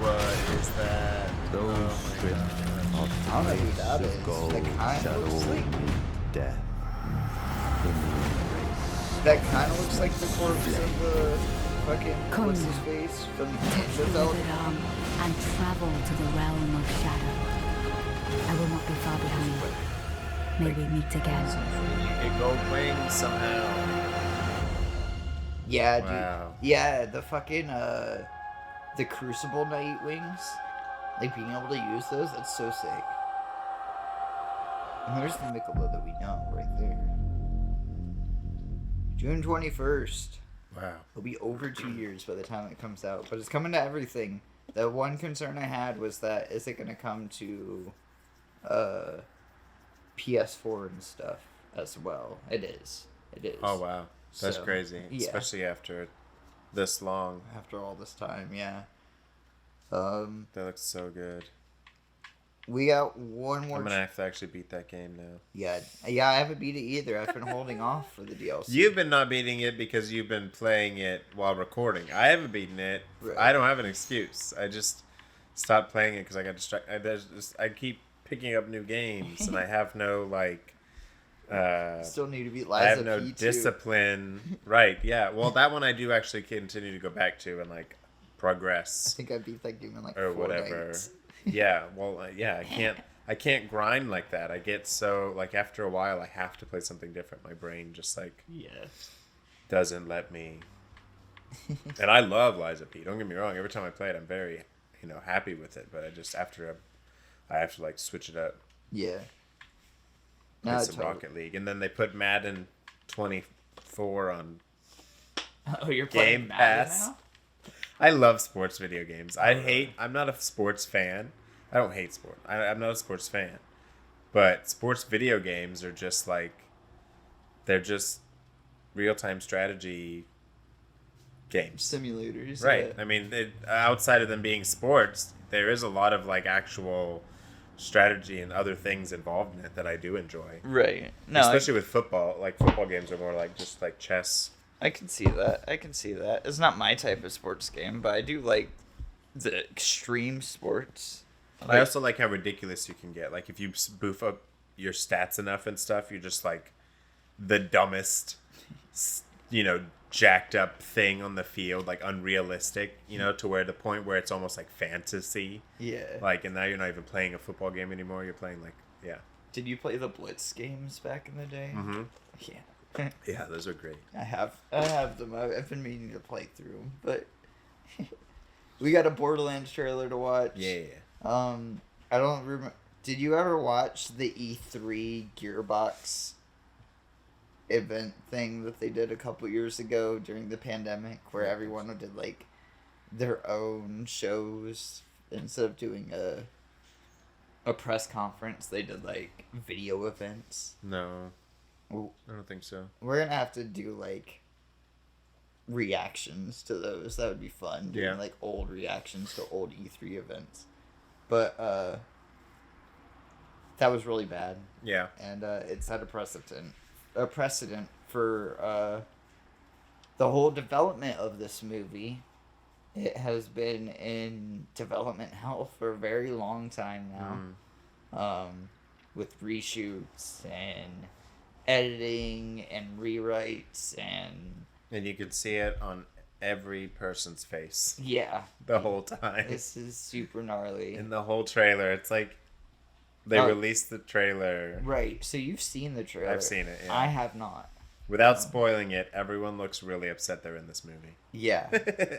What is that? Those stripped of I don't know who that plates is. of gold That kind shall of looks all like meet death in the embrace. that kind of looks like the corpse of the fucking Come what's his now. face from Touch the the Zelda. withered arm and travel to the realm of shadow. I will not be far behind. May we meet again. You get gold wings somehow. Yeah, dude. Wow. Yeah, the fucking the Crucible Knight wings. Like being able to use those, that's so sick. And there's the Michelob that we know right there. June 21st. Wow. It'll be over 2 years by the time it comes out, but it's coming to everything. The one concern I had was that is it going to come to PS4 and stuff as well? It is. It is. Oh wow, that's So, crazy. yeah. Especially after this long. After all this time, yeah. That looks so good. We got one more. I'm gonna have to actually beat that game now. Yeah, I haven't beat it either. I've been holding off for the DLC. You've been not beating it because you've been playing it while recording. I haven't beaten it. Right. I don't have an excuse. I just stopped playing it because I got distracted. I keep picking up new games and I have no like. Still need to beat I have Liza no P too. discipline. Right? Yeah. Well, that one I do actually continue to go back to and like progress. I think I beat that game in like or 4 whatever. nights. Yeah, well, yeah, I can't grind like that. I get so like after a while, I have to play something different. My brain just like doesn't let me. And I love Liza P. Don't get me wrong. Every time I play it, I'm very happy with it. But I just I have to like switch it up. Yeah. Play No, some totally. Rocket League, and then they put Madden 24 on Oh, you're Game playing Madden Pass. now? I love sports video games. I'm not a sports fan. I don't hate sport. I'm not a sports fan. But sports video games are just like, they're just real-time strategy games. Simulators. Right. Yeah. I mean, outside of them being sports, there is a lot of like actual strategy and other things involved in it that I do enjoy. Right. No, Especially with football. Like football games are more like just like chess. I can see that. It's not my type of sports game, but I do like the extreme sports. I also like how ridiculous you can get. Like if you spoof up your stats enough and stuff, you're just like the dumbest, jacked up thing on the field, like unrealistic, to where the point where it's almost like fantasy. Yeah. Like, and now you're not even playing a football game anymore. You're playing like, yeah. Did you play the Blitz games back in the day? Mm-hmm. Yeah. Yeah, those are great. I have them. I've been meaning to play through them, but we got a Borderlands trailer to watch. Yeah. I don't remember. Did you ever watch the E3 Gearbox event thing that they did a couple years ago during the pandemic, where everyone did like their own shows instead of doing a press conference. They did like video events. No, Well, I don't think so. we're gonna have to do like reactions to those. That would be fun. Doing Yeah. like old reactions to old E3 events. But that was really bad. Yeah. And it set a precedent for the whole development of this movie. It has been in development hell for a very long time now, with reshoots and editing and rewrites and you could see it on every person's face. Yeah. The whole time. This is super gnarly. In the whole trailer, it's like they released the trailer. Right. So you've seen the trailer. I've seen it. Yeah. I have not. Without spoiling it, everyone looks really upset they're in this movie. Yeah.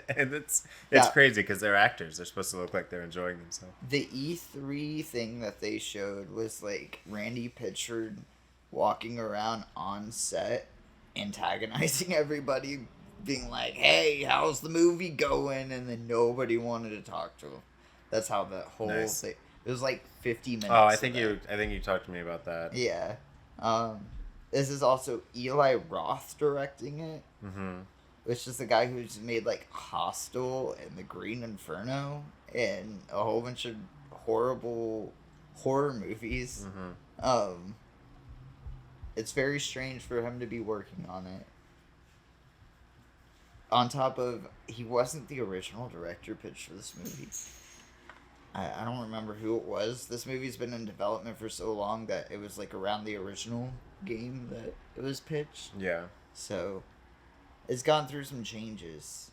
And it's Yeah. crazy because they're actors. They're supposed to look like they're enjoying themselves. The E3 thing that they showed was like Randy Pitchford walking around on set, antagonizing everybody, being like, "Hey, how's the movie going?" And then nobody wanted to talk to him. That's how that whole Nice. thing. It was like 50 minutes. Oh, I of think that. you talked to me about that. Yeah. This is also Eli Roth directing it, which is the guy who's made like Hostel and The Green Inferno and a whole bunch of horrible horror movies. It's very strange for him to be working on it. On top of, he wasn't the original director pitched for this movie. I don't remember who it was. This movie's been in development for so long that it was like around the original game that it was pitched. Yeah. So it's gone through some changes.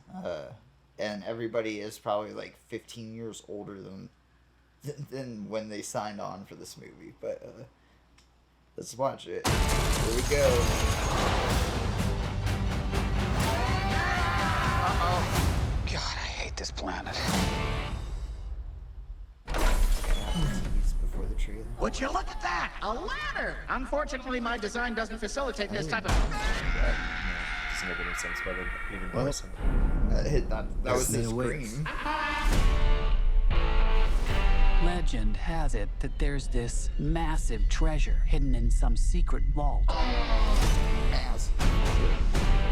And everybody is probably like 15 years older than when they signed on for this movie. But let's watch it. Here we go. God, I hate this planet. Before the trailer. Would you look at that? A ladder! Unfortunately, my design doesn't facilitate this type of... Doesn't make any sense, but even more so. That was the scream. Legend has it that there's this massive treasure hidden in some secret vault.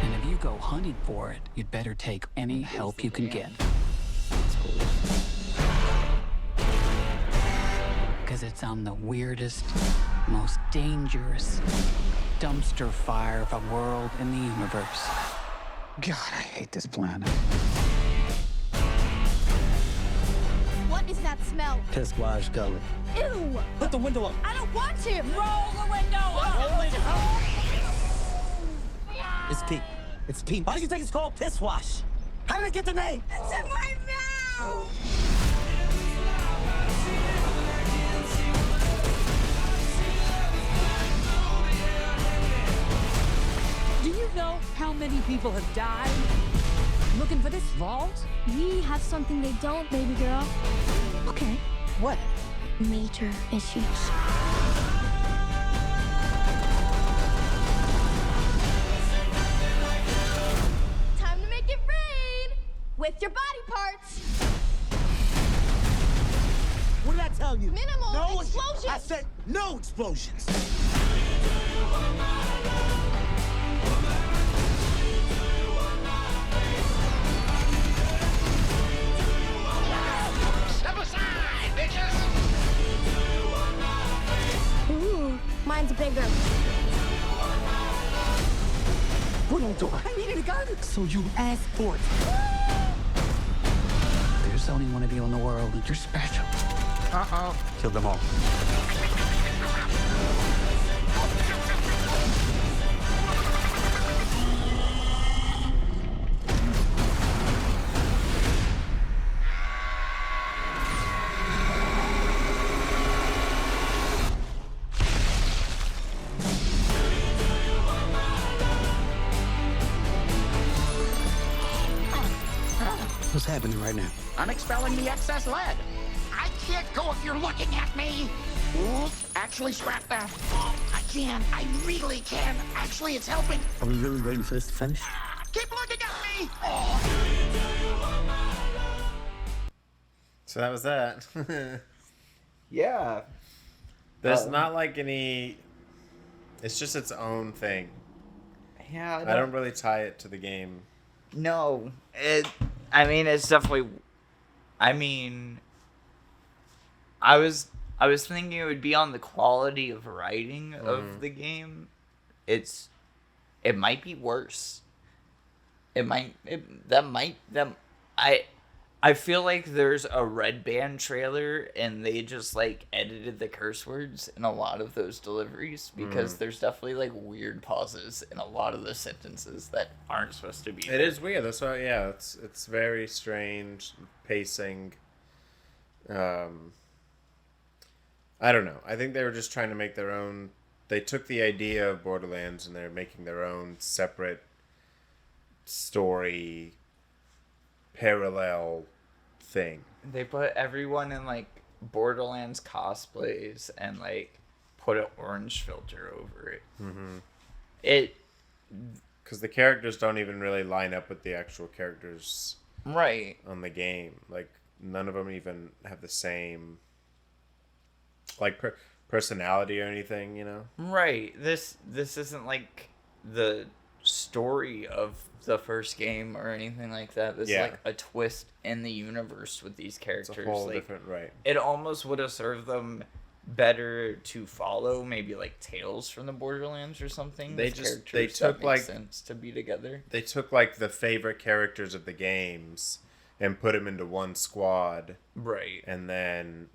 And if you go hunting for it, you'd better take any help you can get. Because it's on the weirdest, most dangerous dumpster fire of a world in the universe. God, I hate this planet. What is that smell? Piss wash color. Ew! Put the window up. I don't want to! Roll the window up! It's pee. It's pee. Why do you think it's called piss wash? How did it get the name? It's in my mouth! Do you know how many people have died looking for this vault? We have something they don't, baby girl. Okay. What? Major issues. Time to make it rain! With your body parts! What did I tell you? Minimal explosions! I said no explosions. Step aside, bitches! Ooh, mine's bigger. What am I doing? I needed a gun. So you asked for it. There's only one of you in the world, and you're special. Uh-oh. Kill them all. What's happening right now? I'm expelling the excess lead. I can't go if you're looking at me. Ooh, actually, scrap that. I can. I really can. Actually, it's helping. Are we really waiting for this to finish? Keep looking at me! So that was that. Yeah. There's not like any... It's just its own thing. Yeah. I don't really tie it to the game. No. It's definitely... I was thinking it would be on the quality of writing of the game. It might be worse. I feel like there's a Red Band trailer and they just like edited the curse words in a lot of those deliveries because there's definitely like weird pauses in a lot of the sentences that aren't supposed to be there. It is weird. That's why, yeah, it's very strange pacing. I don't know. I think they were just trying to make their own. They took the idea of Borderlands and they're making their own separate story parallel thing. They put everyone in like Borderlands cosplays and like put an orange filter over it. Because the characters don't even really line up with the actual characters right on the game. Like none of them even have the same like personality or anything, you know? Right. This isn't like the story of the first game or anything like that. This is like a twist in the universe with these characters. It's a whole like, different, right. It almost would have served them better to follow maybe like Tales from the Borderlands or something. They took like sense to be together. They took like the favorite characters of the games and put them into one squad. Right. And then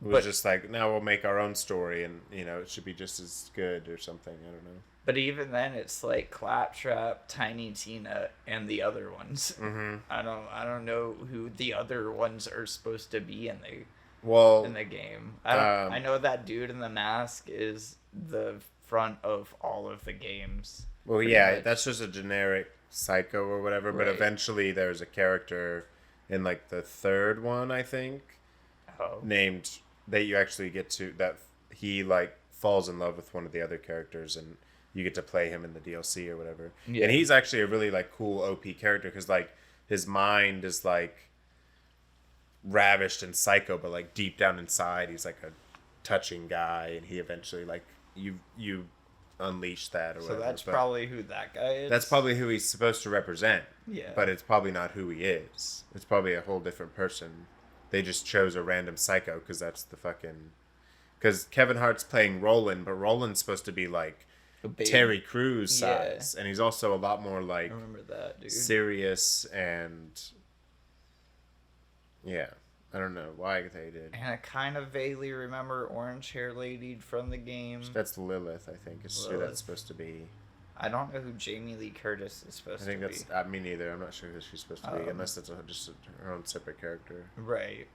it was just like, now we'll make our own story and, you know, it should be just as good or something. I don't know. But even then, it's like Claptrap, Tiny Tina, and the other ones. I don't know who the other ones are supposed to be in the game. I know that dude in the mask is the front of all of the games. Well, yeah, much. That's just a generic psycho or whatever. Right. But eventually, there's a character in like the third one, I think, named that you actually get to that he like falls in love with one of the other characters and you get to play him in the DLC or whatever. Yeah. And he's actually a really like cool OP character because like his mind is like ravished and psycho, but like deep down inside he's like a touching guy, and he eventually like you unleash that or whatever. So that's probably who that guy is. That's probably who he's supposed to represent. Yeah. But it's probably not who he is. It's probably a whole different person. They just chose a random psycho because that's the fucking... Because Kevin Hart's playing Roland, but Roland's supposed to be like Terry Crews size, and he's also a lot more like I remember that, dude. Serious and I don't know why they did. And I kind of vaguely remember orange hair lady from the game. That's Lilith, I think. Is who that's supposed to be. I don't know who Jamie Lee Curtis is supposed to be. I think that's me neither. I'm not sure who she's supposed to be, unless it's just her own separate character. Right.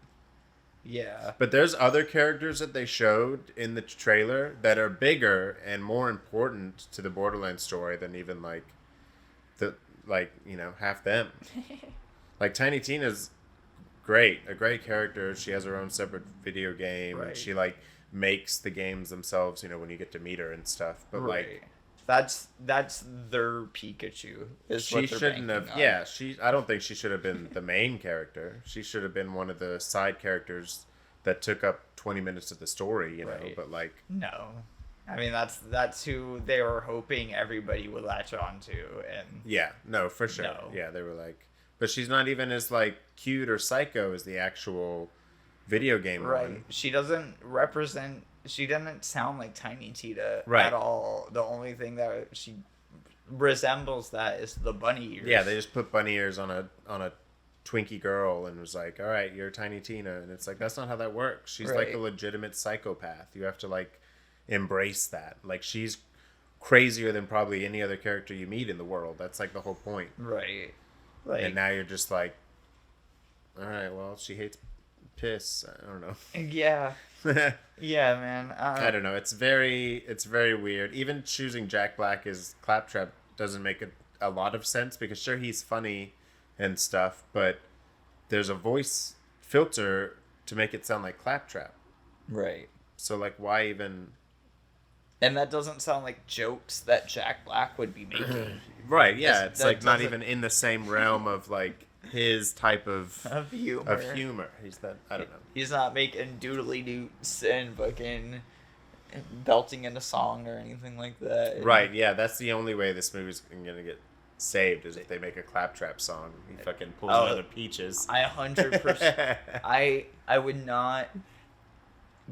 Yeah. But there's other characters that they showed in the trailer that are bigger and more important to the Borderlands story than even half them. Like Tiny Tina's a great character. She has her own separate video game and she like makes the games themselves, you know, when you get to meet her and stuff. But like that's their Pikachu. She shouldn't have. On. Yeah, I don't think she should have been the main character. She should have been one of the side characters that took up 20 minutes of the story. You know, but like no, I mean that's who they were hoping everybody would latch on to. And no, for sure. No. Yeah, they were like, but she's not even as like cute or psycho as the actual video game one. She doesn't represent. She doesn't sound like Tiny Tina at all. The only thing that she resembles that is the bunny ears. Yeah, they just put bunny ears on a Twinkie girl and was like, all right, you're Tiny Tina. And it's like, that's not how that works. She's like a legitimate psychopath. You have to like embrace that. Like she's crazier than probably any other character you meet in the world. That's like the whole point. Right. Like, and now you're just like, all right, well, she hates piss. I don't know. Yeah. Yeah, man. I don't know. It's very weird. Even choosing Jack Black as Claptrap doesn't make a lot of sense because sure he's funny and stuff, but there's a voice filter to make it sound like Claptrap. Right. So like, why even And that doesn't sound like jokes that Jack Black would be making. Right, yeah. It's like not doesn't- even in the same realm of like his type of humor. He's that, I don't know. He's not making doodly doots and fucking belting in a song or anything like that. Right, yeah. That's the only way this movie's gonna get saved is if they make a claptrap song. He fucking pulls another Peaches. I 100%. I would not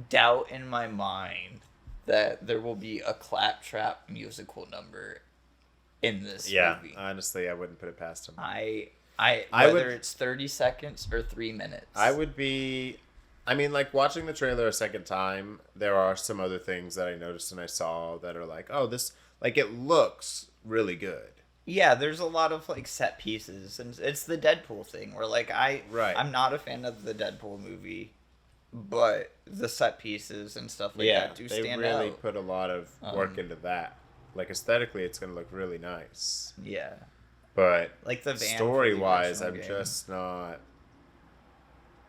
doubt in my mind that there will be a claptrap musical number in this movie. Honestly, I wouldn't put it past him. Whether it's 30 seconds or 3 minutes. I would be... I mean, like, watching the trailer a second time, there are some other things that I noticed and I saw that are like, oh, this... Like, it looks really good. Yeah, there's a lot of, like, set pieces. And it's the Deadpool thing where, like, I'm not a fan of the Deadpool movie, but the set pieces and stuff like that do stand out. They really put a lot of work into that. Like, aesthetically, it's going to look really nice. Yeah. But like the van story-wise, for the I'm just not...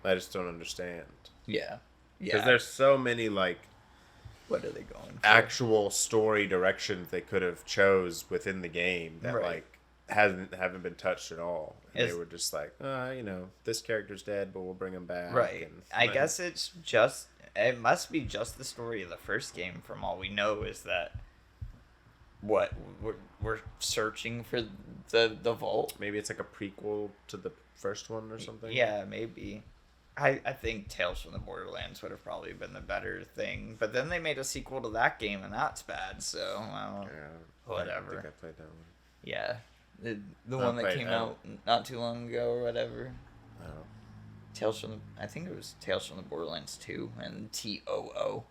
I just don't understand. Yeah. Because there's so many, like... What are they going for? Actual story directions they could have chose within the game that, like, haven't been touched at all. And they were just like, you know, this character's dead, but we'll bring him back. Right. I guess it's just... It must be just the story of the first game, from all we know, is that... What we're searching for the vault. Maybe it's like a prequel to the first one or something. Yeah, maybe. I think Tales from the Borderlands would have probably been the better thing, but then they made a sequel to that game and that's bad. So whatever. I think I played that one. Yeah, the one that came out not too long ago or whatever. Oh. I think it was Tales from the Borderlands 2 and TOO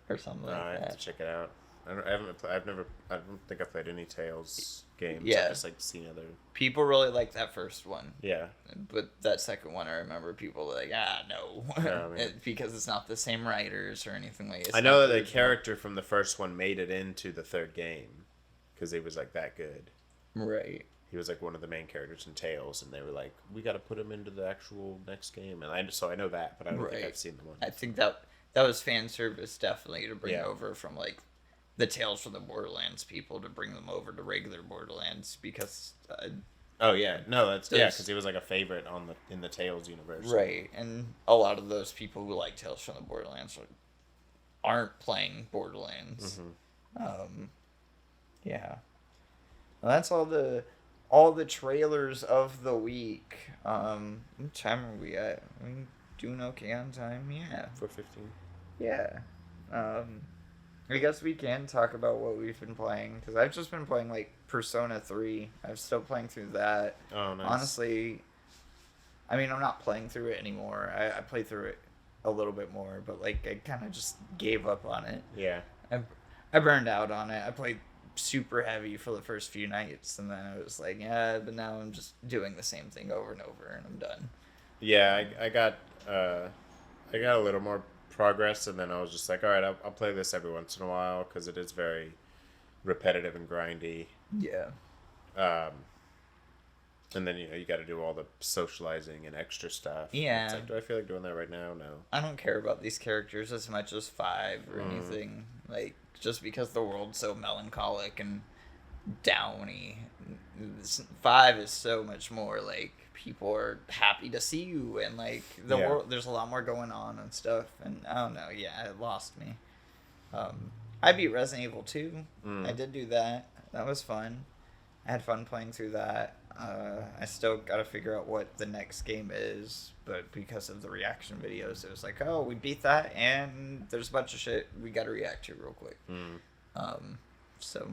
or something like that. I have to check it out. I don't think I've played any Tales games. Yeah. I've just like seen other. People really like that first one. Yeah. But that second one, I remember people were like, no. Because it's not the same writers or anything like that. I know that the character from the first one made it into the third game because he was like that good. Right. He was like one of the main characters in Tales, and they were like, we got to put him into the actual next game. And I know that, but I don't think I've seen the one. I think that was fan service definitely to bring over from like the Tales from the Borderlands people to bring them over to regular Borderlands because. Because he was like a favorite in the Tales universe. Right, and a lot of those people who like Tales from the Borderlands aren't playing Borderlands. Mm-hmm. Yeah. Well, that's all the trailers of the week. What time are we at? Are we doing okay on time? Yeah. 4:15. Yeah. I guess we can talk about what we've been playing, because I've just been playing, like, Persona 3. I'm still playing through that. Oh, nice. Honestly, I mean, I'm not playing through it anymore. I played through it a little bit more, but, like, I kind of just gave up on it. Yeah. I burned out on it. I played super heavy for the first few nights, and then I was like, yeah, but now I'm just doing the same thing over and over, and I'm done. Yeah, I got a little more progress, and then I was just like, all right, I'll play this every once in a while because it is very repetitive and grindy. Yeah. And then you got to do all the socializing and extra stuff. Yeah. It's like, do I feel like doing that right now? No. I don't care about these characters as much as 5 or anything. Like, just because the world's so melancholic and downy. 5 is so much more like people are happy to see you, and like the world, there's a lot more going on and stuff, and I don't know, it lost me. I beat Resident Evil 2. I did do that. That was fun. I had fun playing through that. I still gotta figure out what the next game is, but because of the reaction videos, it was like, oh, we beat that, and there's a bunch of shit we gotta react to real quick. So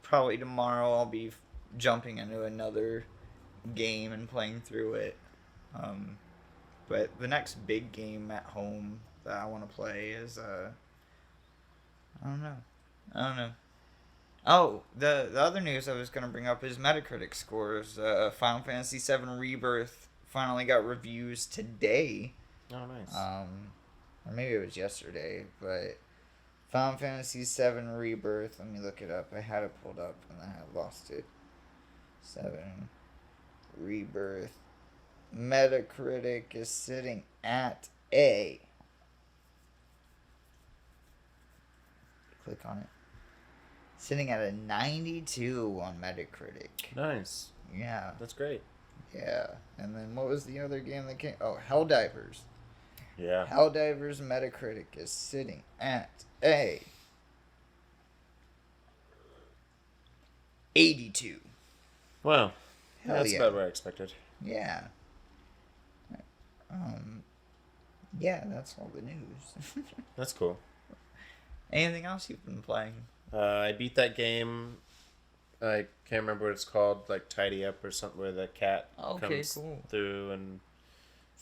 probably tomorrow I'll be jumping into another game and playing through it. But the next big game at home that I want to play is I don't know. Oh, the other news I was going to bring up is Metacritic scores. Final Fantasy VII Rebirth finally got reviews today. Oh, nice. Or maybe it was yesterday, but Final Fantasy VII Rebirth, let me look it up. I had it pulled up and I had lost it. 7 Rebirth. Metacritic is sitting at a click on it. Sitting at a 92 on Metacritic. Nice. Yeah. That's great. Yeah. And then what was the other game that came? Oh, Helldivers. Yeah. Helldivers Metacritic is sitting at a 82. Well, Hell that's yeah. about where I expected. Yeah. Yeah, that's all the news. That's cool. Anything else you've been playing? I beat that game. I can't remember what it's called, like Tidy Up or something, where the cat comes through and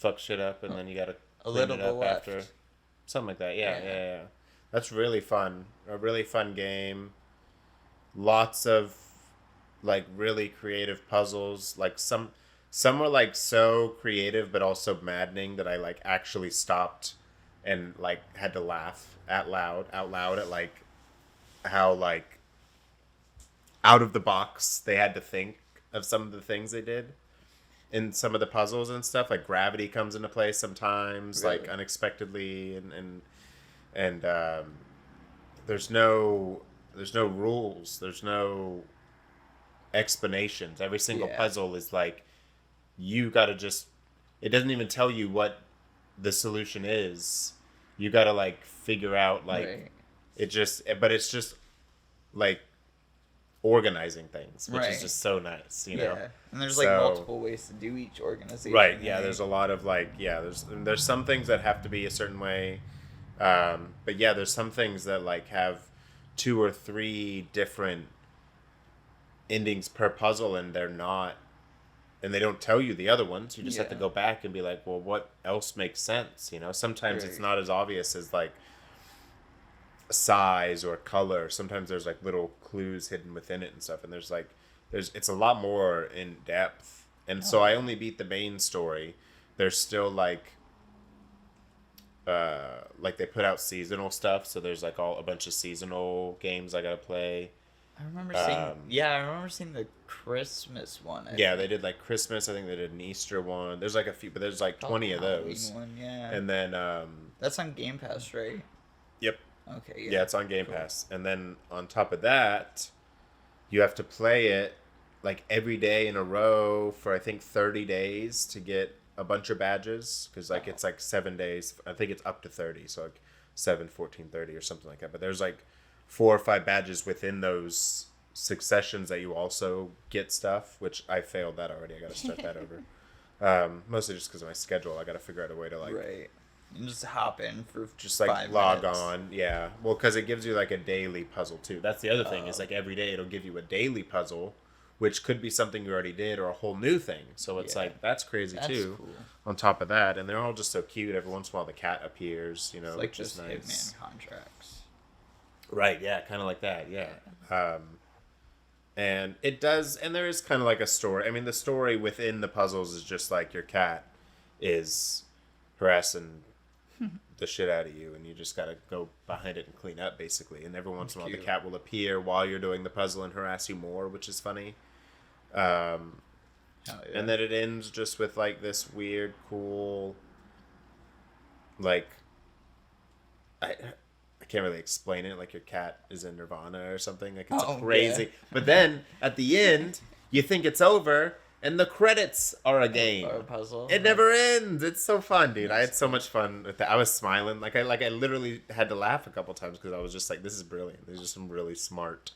fucks shit up, and then you gotta clean it up after. Something like that. Yeah. That's really fun. A really fun game. Lots of like really creative puzzles. Like some were like so creative but also maddening that I like actually stopped and like had to laugh out loud at like how like out of the box they had to think of some of the things they did in some of the puzzles and stuff. Like gravity comes into play sometimes, like unexpectedly, and there's no rules, there's no explanations. Every single puzzle is like you gotta just, it doesn't even tell you what the solution is. You gotta like figure out like it's just like organizing things, which is just so nice, you know. And there's like multiple ways to do each organization. There's a lot of like there's some things that have to be a certain way, but there's some things that like have 2 or 3 different endings per puzzle, and they're not, and they don't tell you the other ones. You just have to go back and be like, well, what else makes sense, you know? Sometimes it's not as obvious as like size or color. Sometimes there's like little clues hidden within it and stuff, and it's a lot more in depth. And so I only beat the main story. There's still like they put out seasonal stuff, so there's like a bunch of seasonal games I gotta play. I remember seeing the Christmas one. They did like Christmas. I think they did an Easter one. There's like a few, but there's like 20 of those. One, and then that's on Game Pass, right? Yep. Okay. Yeah, it's on Game Pass. And then on top of that, you have to play it like every day in a row for I think 30 days to get a bunch of badges, because like it's like 7 days. I think it's up to 30, so like 7, 14, 30 or something like that. But there's like 4 or 5 badges within those successions that you also get stuff, which I failed that already. I got to start that over. Mostly just because of my schedule. I got to figure out a way to like and just hop in for just like 5 log minutes. on. Yeah, well, because it gives you like a daily puzzle too. That's the other thing, is like every day it'll give you a daily puzzle, which could be something you already did or a whole new thing. So it's like that's crazy too. Cool. On top of that, and they're all just so cute. Every once in a while the cat appears, you know, it's like which is just nice. Hitman contracts. Right, yeah, kind of like that, yeah. And it does, and there is kind of like a story. I mean, the story within the puzzles is just like your cat is harassing the shit out of you, and you just gotta go behind it and clean up, basically. And every once in a while the cat will appear while you're doing the puzzle and harass you more, which is funny. And then it ends just with like this weird, cool, like, I can't really explain it. Like your cat is in Nirvana or something. Like it's crazy. Yeah. But then at the end, you think it's over, and the credits are a game. Or a puzzle. It never ends. It's so fun, dude. I had so much fun with that. I was smiling. I literally had to laugh a couple times because I was just like, this is brilliant. There's just some really smart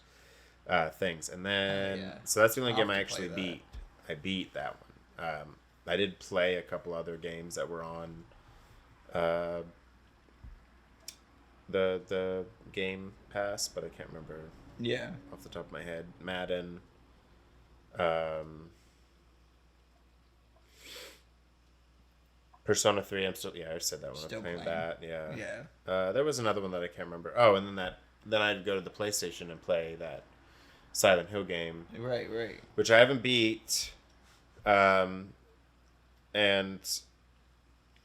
things. And then so that's the only game I actually beat. I beat that one. I did play a couple other games that were on the Game Pass, but I can't remember off the top of my head. Madden, Persona 3, I'm still I said that one. I'm playing that. There was another one that I can't remember. Oh, and then I'd go to the PlayStation and play that Silent Hill game, right, which I haven't beat, and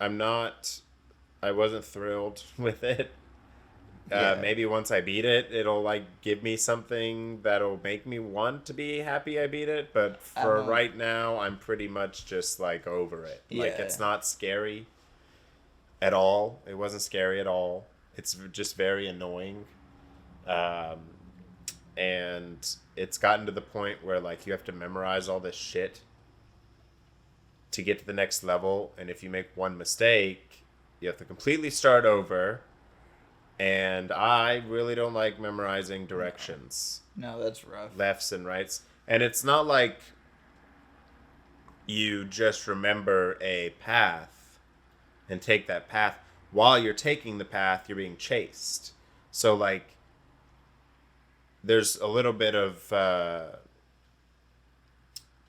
I wasn't thrilled with it. Maybe once I beat it, it'll like give me something that'll make me want to be happy I beat it. But for right now, I'm pretty much just like over it. Like it's not scary at all. It wasn't scary at all. It's just very annoying. And it's gotten to the point where like you have to memorize all this shit to get to the next level, and if you make one mistake, you have to completely start over. And I really don't like memorizing directions. No, that's rough. Lefts and rights. And it's not like you just remember a path and take that path. While you're taking the path, you're being chased. So like there's a little bit of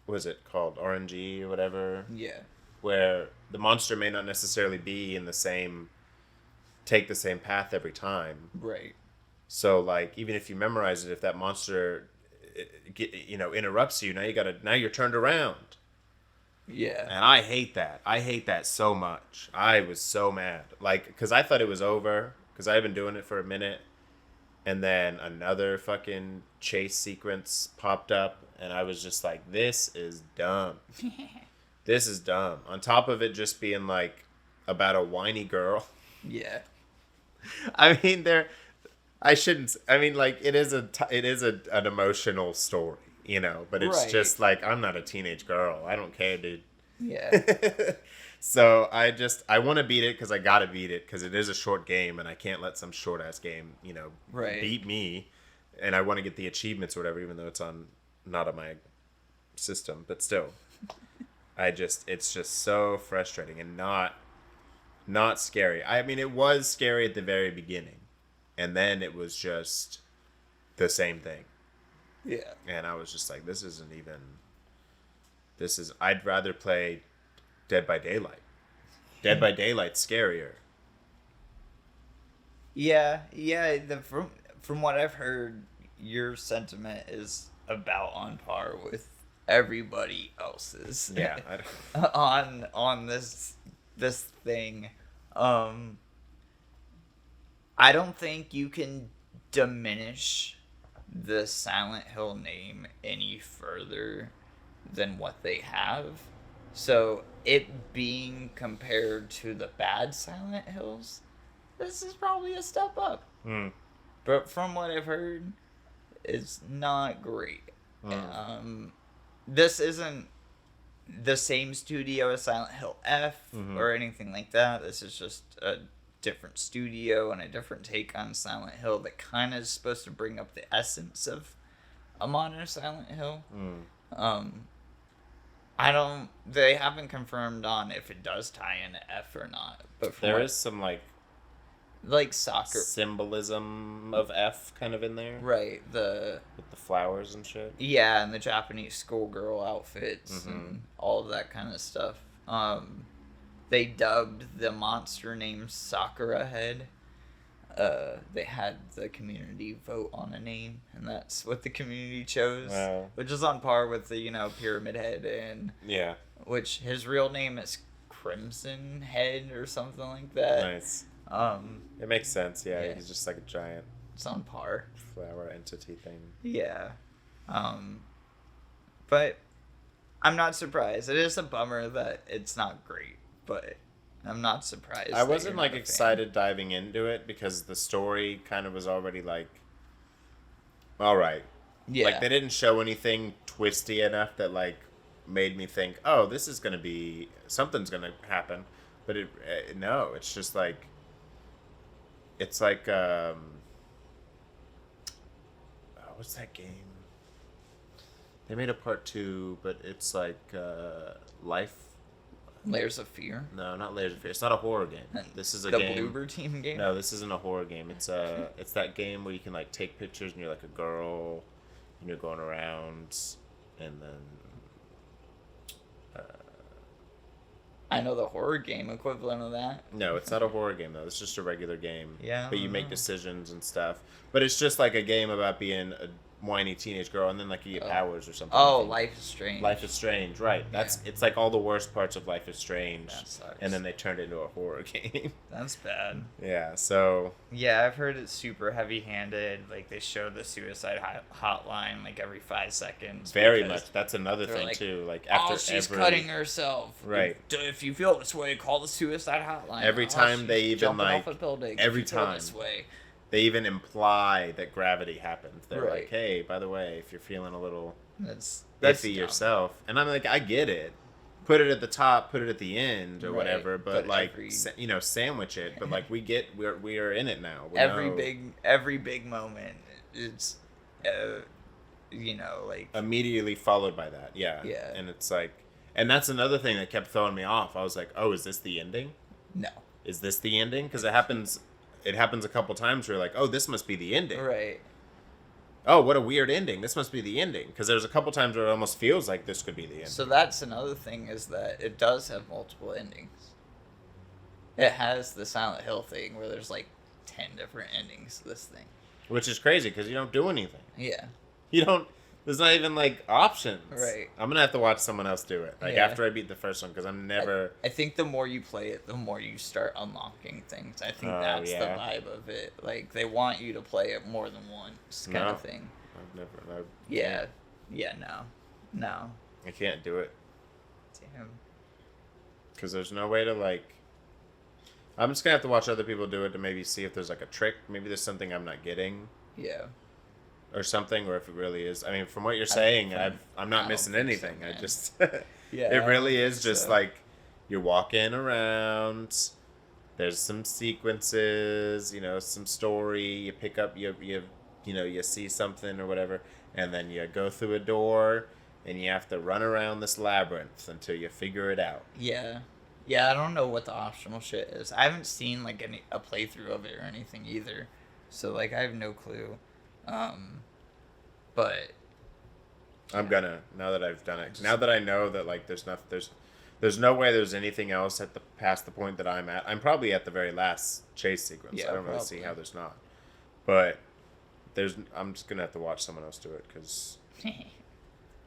what is it called, RNG or whatever? Yeah. Where the monster may not necessarily be in the same, take the same path every time. Right. So like even if you memorize it, if that monster, interrupts you, now you're turned around. Yeah. And I hate that. I hate that so much. I was so mad, like, because I thought it was over because I've been doing it for a minute. And then another fucking chase sequence popped up, and I was just like, this is dumb. This is dumb. On top of it just being, like, about a whiny girl. Yeah. I mean, it is an emotional story, but it's right. just, like, I'm not a teenage girl. I don't care, dude. Yeah. So I want to beat it because I gotta beat it because it is a short game and I can't let some short ass game, right. beat me. And I want to get the achievements or whatever, even though it's not on my system, but still, it's just so frustrating and not scary. I mean, it was scary at the very beginning, and then it was just the same thing. Yeah. And I was just like, I'd rather play Dead by Daylight. Dead by Daylight's scarier. Yeah. From what I've heard, your sentiment is about on par with everybody else's. Yeah. on this thing. I don't think you can diminish the Silent Hill name any further than what they have. So it being compared to the bad Silent Hills, this is probably a step up. But from what I've heard, it's not great. This isn't the same studio as Silent Hill F or anything like that. This is just a different studio and a different take on Silent Hill that kind of is supposed to bring up the essence of a modern Silent Hill. They haven't confirmed on if it does tie into F or not. But there is some like soccer symbolism of F kind of in there. Right. With the flowers and shit. Yeah, and the Japanese schoolgirl outfits and all of that kind of stuff. They dubbed the monster named Sakura Head. They had the community vote on a name, and that's what the community chose. Wow. Which is on par with the, Pyramid Head, and yeah, which his real name is Crimson Head or something like that. Nice. It makes sense. Yeah, he's just like a giant. It's on par. Flower entity thing. Yeah. But I'm not surprised. It is a bummer that it's not great, but I'm not surprised. I wasn't like excited diving into it because the story kind of was already like, all right. Yeah. Like they didn't show anything twisty enough that like made me think, oh, this is gonna be something's gonna happen. But no, it's just like, it's like what's that game? They made a part 2, but it's like Life. Layers of Fear? No, not Layers of Fear. It's not a horror game. This is a game. The Bloober Team game? No, this isn't a horror game. It's it's that game where you can like take pictures and you're like a girl and you're going around and then I know the horror game equivalent of that. No, it's not a horror game though. It's just a regular game. Yeah. But you make decisions and stuff. But it's just like a game about being a whiny teenage girl and then like you get powers or something. Oh, Life is Strange. Life is Strange, right. It's like all the worst parts of Life is Strange. That sucks. And then they turned it into a horror game. That's bad. Yeah, so yeah, I've heard it's super heavy-handed. Like they show the suicide hotline like every 5 seconds. Very much. That's another thing like, too. Like after she's cutting herself. Right. If you feel this way, call the suicide hotline. Every time they even like off a building. every time this way. they even imply that gravity happens. They're Right. like, hey, by the way, if you're feeling a little That's iffy dumb. yourself, and I'm like, I get it. Put it at the top, put it at the end, or Right. whatever. But like, every- sandwich it. But like, we are in it now. We every know. big moment, it's, like Immediately followed by that. Yeah. Yeah. And it's like, and that's another thing that kept throwing me off. I was like, oh, is this the ending? no, Is this the ending? Because it happens a couple times where you're like, oh, this must be the ending. right. Oh, what a weird ending. This must be the ending. Because there's a couple times where it almost feels like this could be the ending. So that's another thing, is that it does have multiple endings. It has the Silent Hill thing where there's like 10 different endings to this thing. Which is crazy because you don't do anything. Yeah. You don't. There's not even like options. Right. I'm gonna have to watch someone else do it. Like Yeah. after I beat the first one, because I'm never. I think the more you play it, the more you start unlocking things. I think Oh, that's yeah. the vibe of it. Like, they want you to play it more than once, kind of thing. I've never. Yeah. Yeah, no. I can't do it Damn. because there's no way to like. I'm just gonna have to watch other people do it to maybe see if there's like a trick. Maybe there's something I'm not getting. Yeah. Or something, or if it really is. I mean, from what you're saying, I'm not missing anything. so, I man. just, Yeah, it I really don't is think just so. like you're walking around. There's some sequences, some story. You pick up, you see something or whatever, and then you go through a door, and you have to run around this labyrinth until you figure it out. Yeah. Yeah, I don't know what the optional shit is. I haven't seen like a playthrough of it or anything either. So like I have no clue. But I'm gonna, now that I've done it, now that I know that like there's no way there's anything else past the point that I'm at. I'm probably at the very last chase sequence. Yeah, I don't really see probably. how there's not, but I'm just gonna have to watch someone else do it because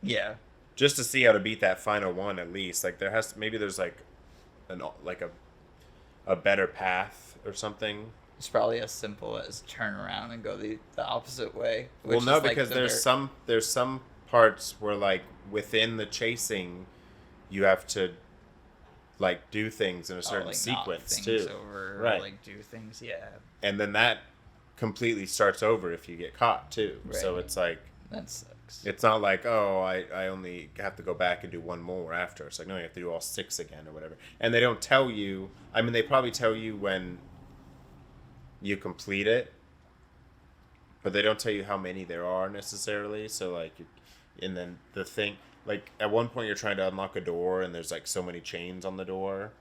yeah. just to see how to beat that final one at least. Like there's like a better path or something. It's probably as simple as turn around and go the opposite way. Well, which no, is, like, because the there's some parts where like within the chasing, you have to like do things in a certain like, knock sequence things too, over, right? Or, like do things, yeah. And then that completely starts over if you get caught too. So Right. it's like That sucks. it's not like, oh, I only have to go back and do one more after. It's like, no, you have to do all 6 again or whatever. And they don't tell you. I mean, they probably tell you when you complete it, but they don't tell you how many there are necessarily. So like, and then the thing, like at one point you're trying to unlock a door and there's like so many chains on the door.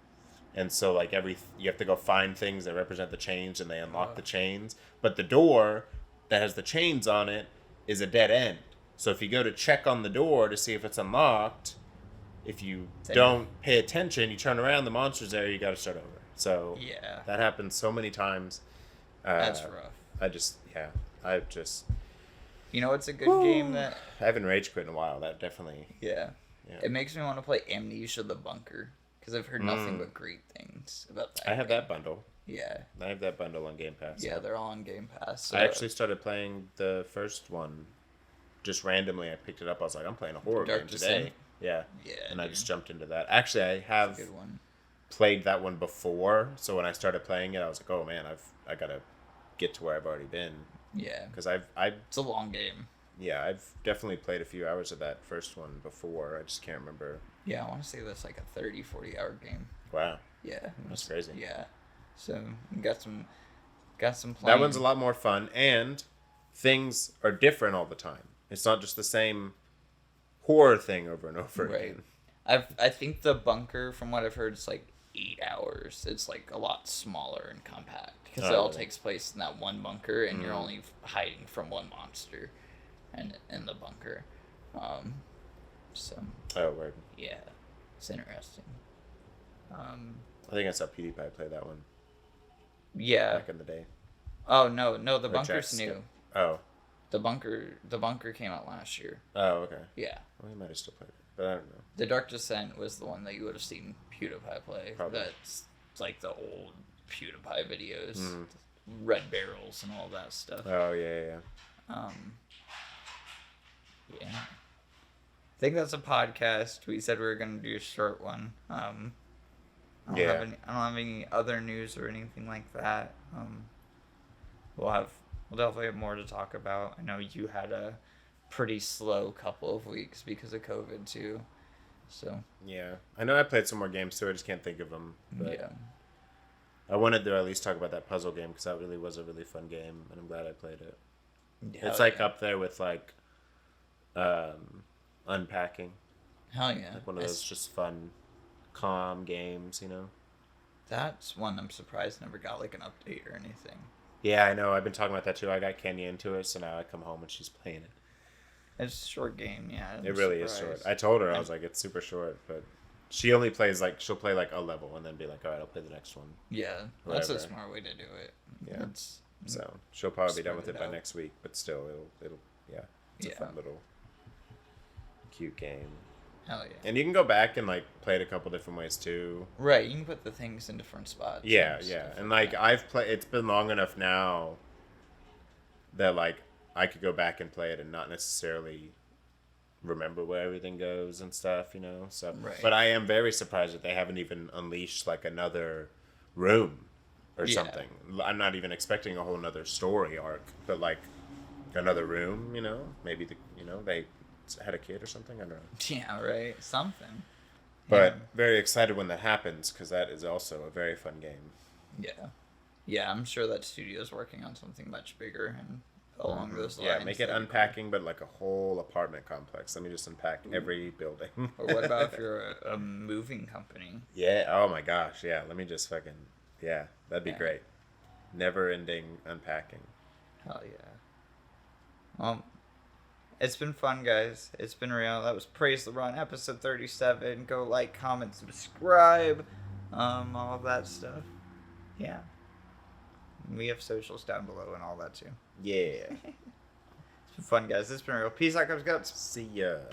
And so like you have to go find things that represent the chains and they unlock the chains. But the door that has the chains on it is a dead end. So if you go to check on the door to see if it's unlocked, if you don't pay attention, you turn around, the monster's there, you got to start over. So Yeah. that happens so many times. That's rough. I've just. You know, it's a good game that I haven't rage quit in a while. That definitely. Yeah. It makes me want to play Amnesia: The Bunker because I've heard nothing but great things about that. I have that bundle. Yeah. I have that bundle on Game Pass. Yeah, they're all on Game Pass. So I actually started playing the first one. Just randomly, I picked it up. I was like, I'm playing a horror Dark game Descent? today. Yeah. Yeah, And I dude. just jumped into that. Actually, I have good one. played that one before. So when I started playing it, I was like, oh man, I gotta get to where I've already been. Yeah. Because it's a long game. Yeah, I've definitely played a few hours of that first one before. I just can't remember. Yeah, I want to say that's like a 30-40 hour game. Wow. Yeah. That's crazy. Yeah. So got some playing. That one's a lot more fun, and things are different all the time. It's not just the same horror thing over and over again. I think the bunker, from what I've heard, is like 8 hours. It's like a lot smaller and compact because it all takes place in that one bunker, and you're only hiding from one monster, and in the bunker. So. Oh, word. Yeah, it's interesting. I think I saw PewDiePie play that one. Yeah. Back in the day. Oh no, the Or bunker's Jack new. Skip. Oh. The bunker came out last year. Oh, okay. Yeah. Well, he might have still played it, but I don't know. The Dark Descent was the one that you would have seen PewDiePie play. Probably. That's like the old PewDiePie videos, Red Barrels and all that stuff. Oh yeah. Yeah. I think that's a podcast. We said we were gonna do a short one. I don't have any other news or anything like that. we'll definitely have more to talk about. I know you had a pretty slow couple of weeks because of COVID too. So yeah, I know I played some more games too. I just can't think of them. But yeah, I wanted to at least talk about that puzzle game because that really was a really fun game, and I'm glad I played it. It's like up there with like Unpacking. Hell yeah, like one of those just fun, calm games, you know. That's one I'm surprised never got like an update or anything. Yeah, I know. I've been talking about that too. I got Kenya into it, so now I come home and she's playing it. It's a short game, yeah. It really is short. I told her, I was like, it's super short, but she only plays like, she'll play like a level and then be like, all right, I'll play the next one. Yeah, that's a smart way to do it. Yeah. So she'll probably be done with it by next week, but still, it'll it's a fun little cute game. Hell yeah. And you can go back and like play it a couple different ways too. Right, you can put the things in different spots. Yeah, and like I've played, it's been long enough now that like I could go back and play it and not necessarily remember where everything goes and stuff, you know. So, but I am very surprised that they haven't even unleashed like another room or something. I'm not even expecting a whole nother story arc, but like another room, you know. Maybe they had a kid or something. I don't know. Yeah, right. Something. But very excited when that happens because that is also a very fun game. Yeah, I'm sure that studio's working on something much bigger and along those lines. Yeah, make it unpacking, but like a whole apartment complex. Let me just unpack every building. Or what about if you're a moving company? Yeah. Oh my gosh. Yeah. Let me just fucking. Yeah, that'd be great. Never-ending unpacking. Hell yeah. It's been fun, guys. It's been real. That was Praise the Run, episode 37. Go like, comment, subscribe, all of that stuff. Yeah. We have socials down below and all that too. Yeah. It's been fun, guys. It's been real. Peace out, guys. See ya.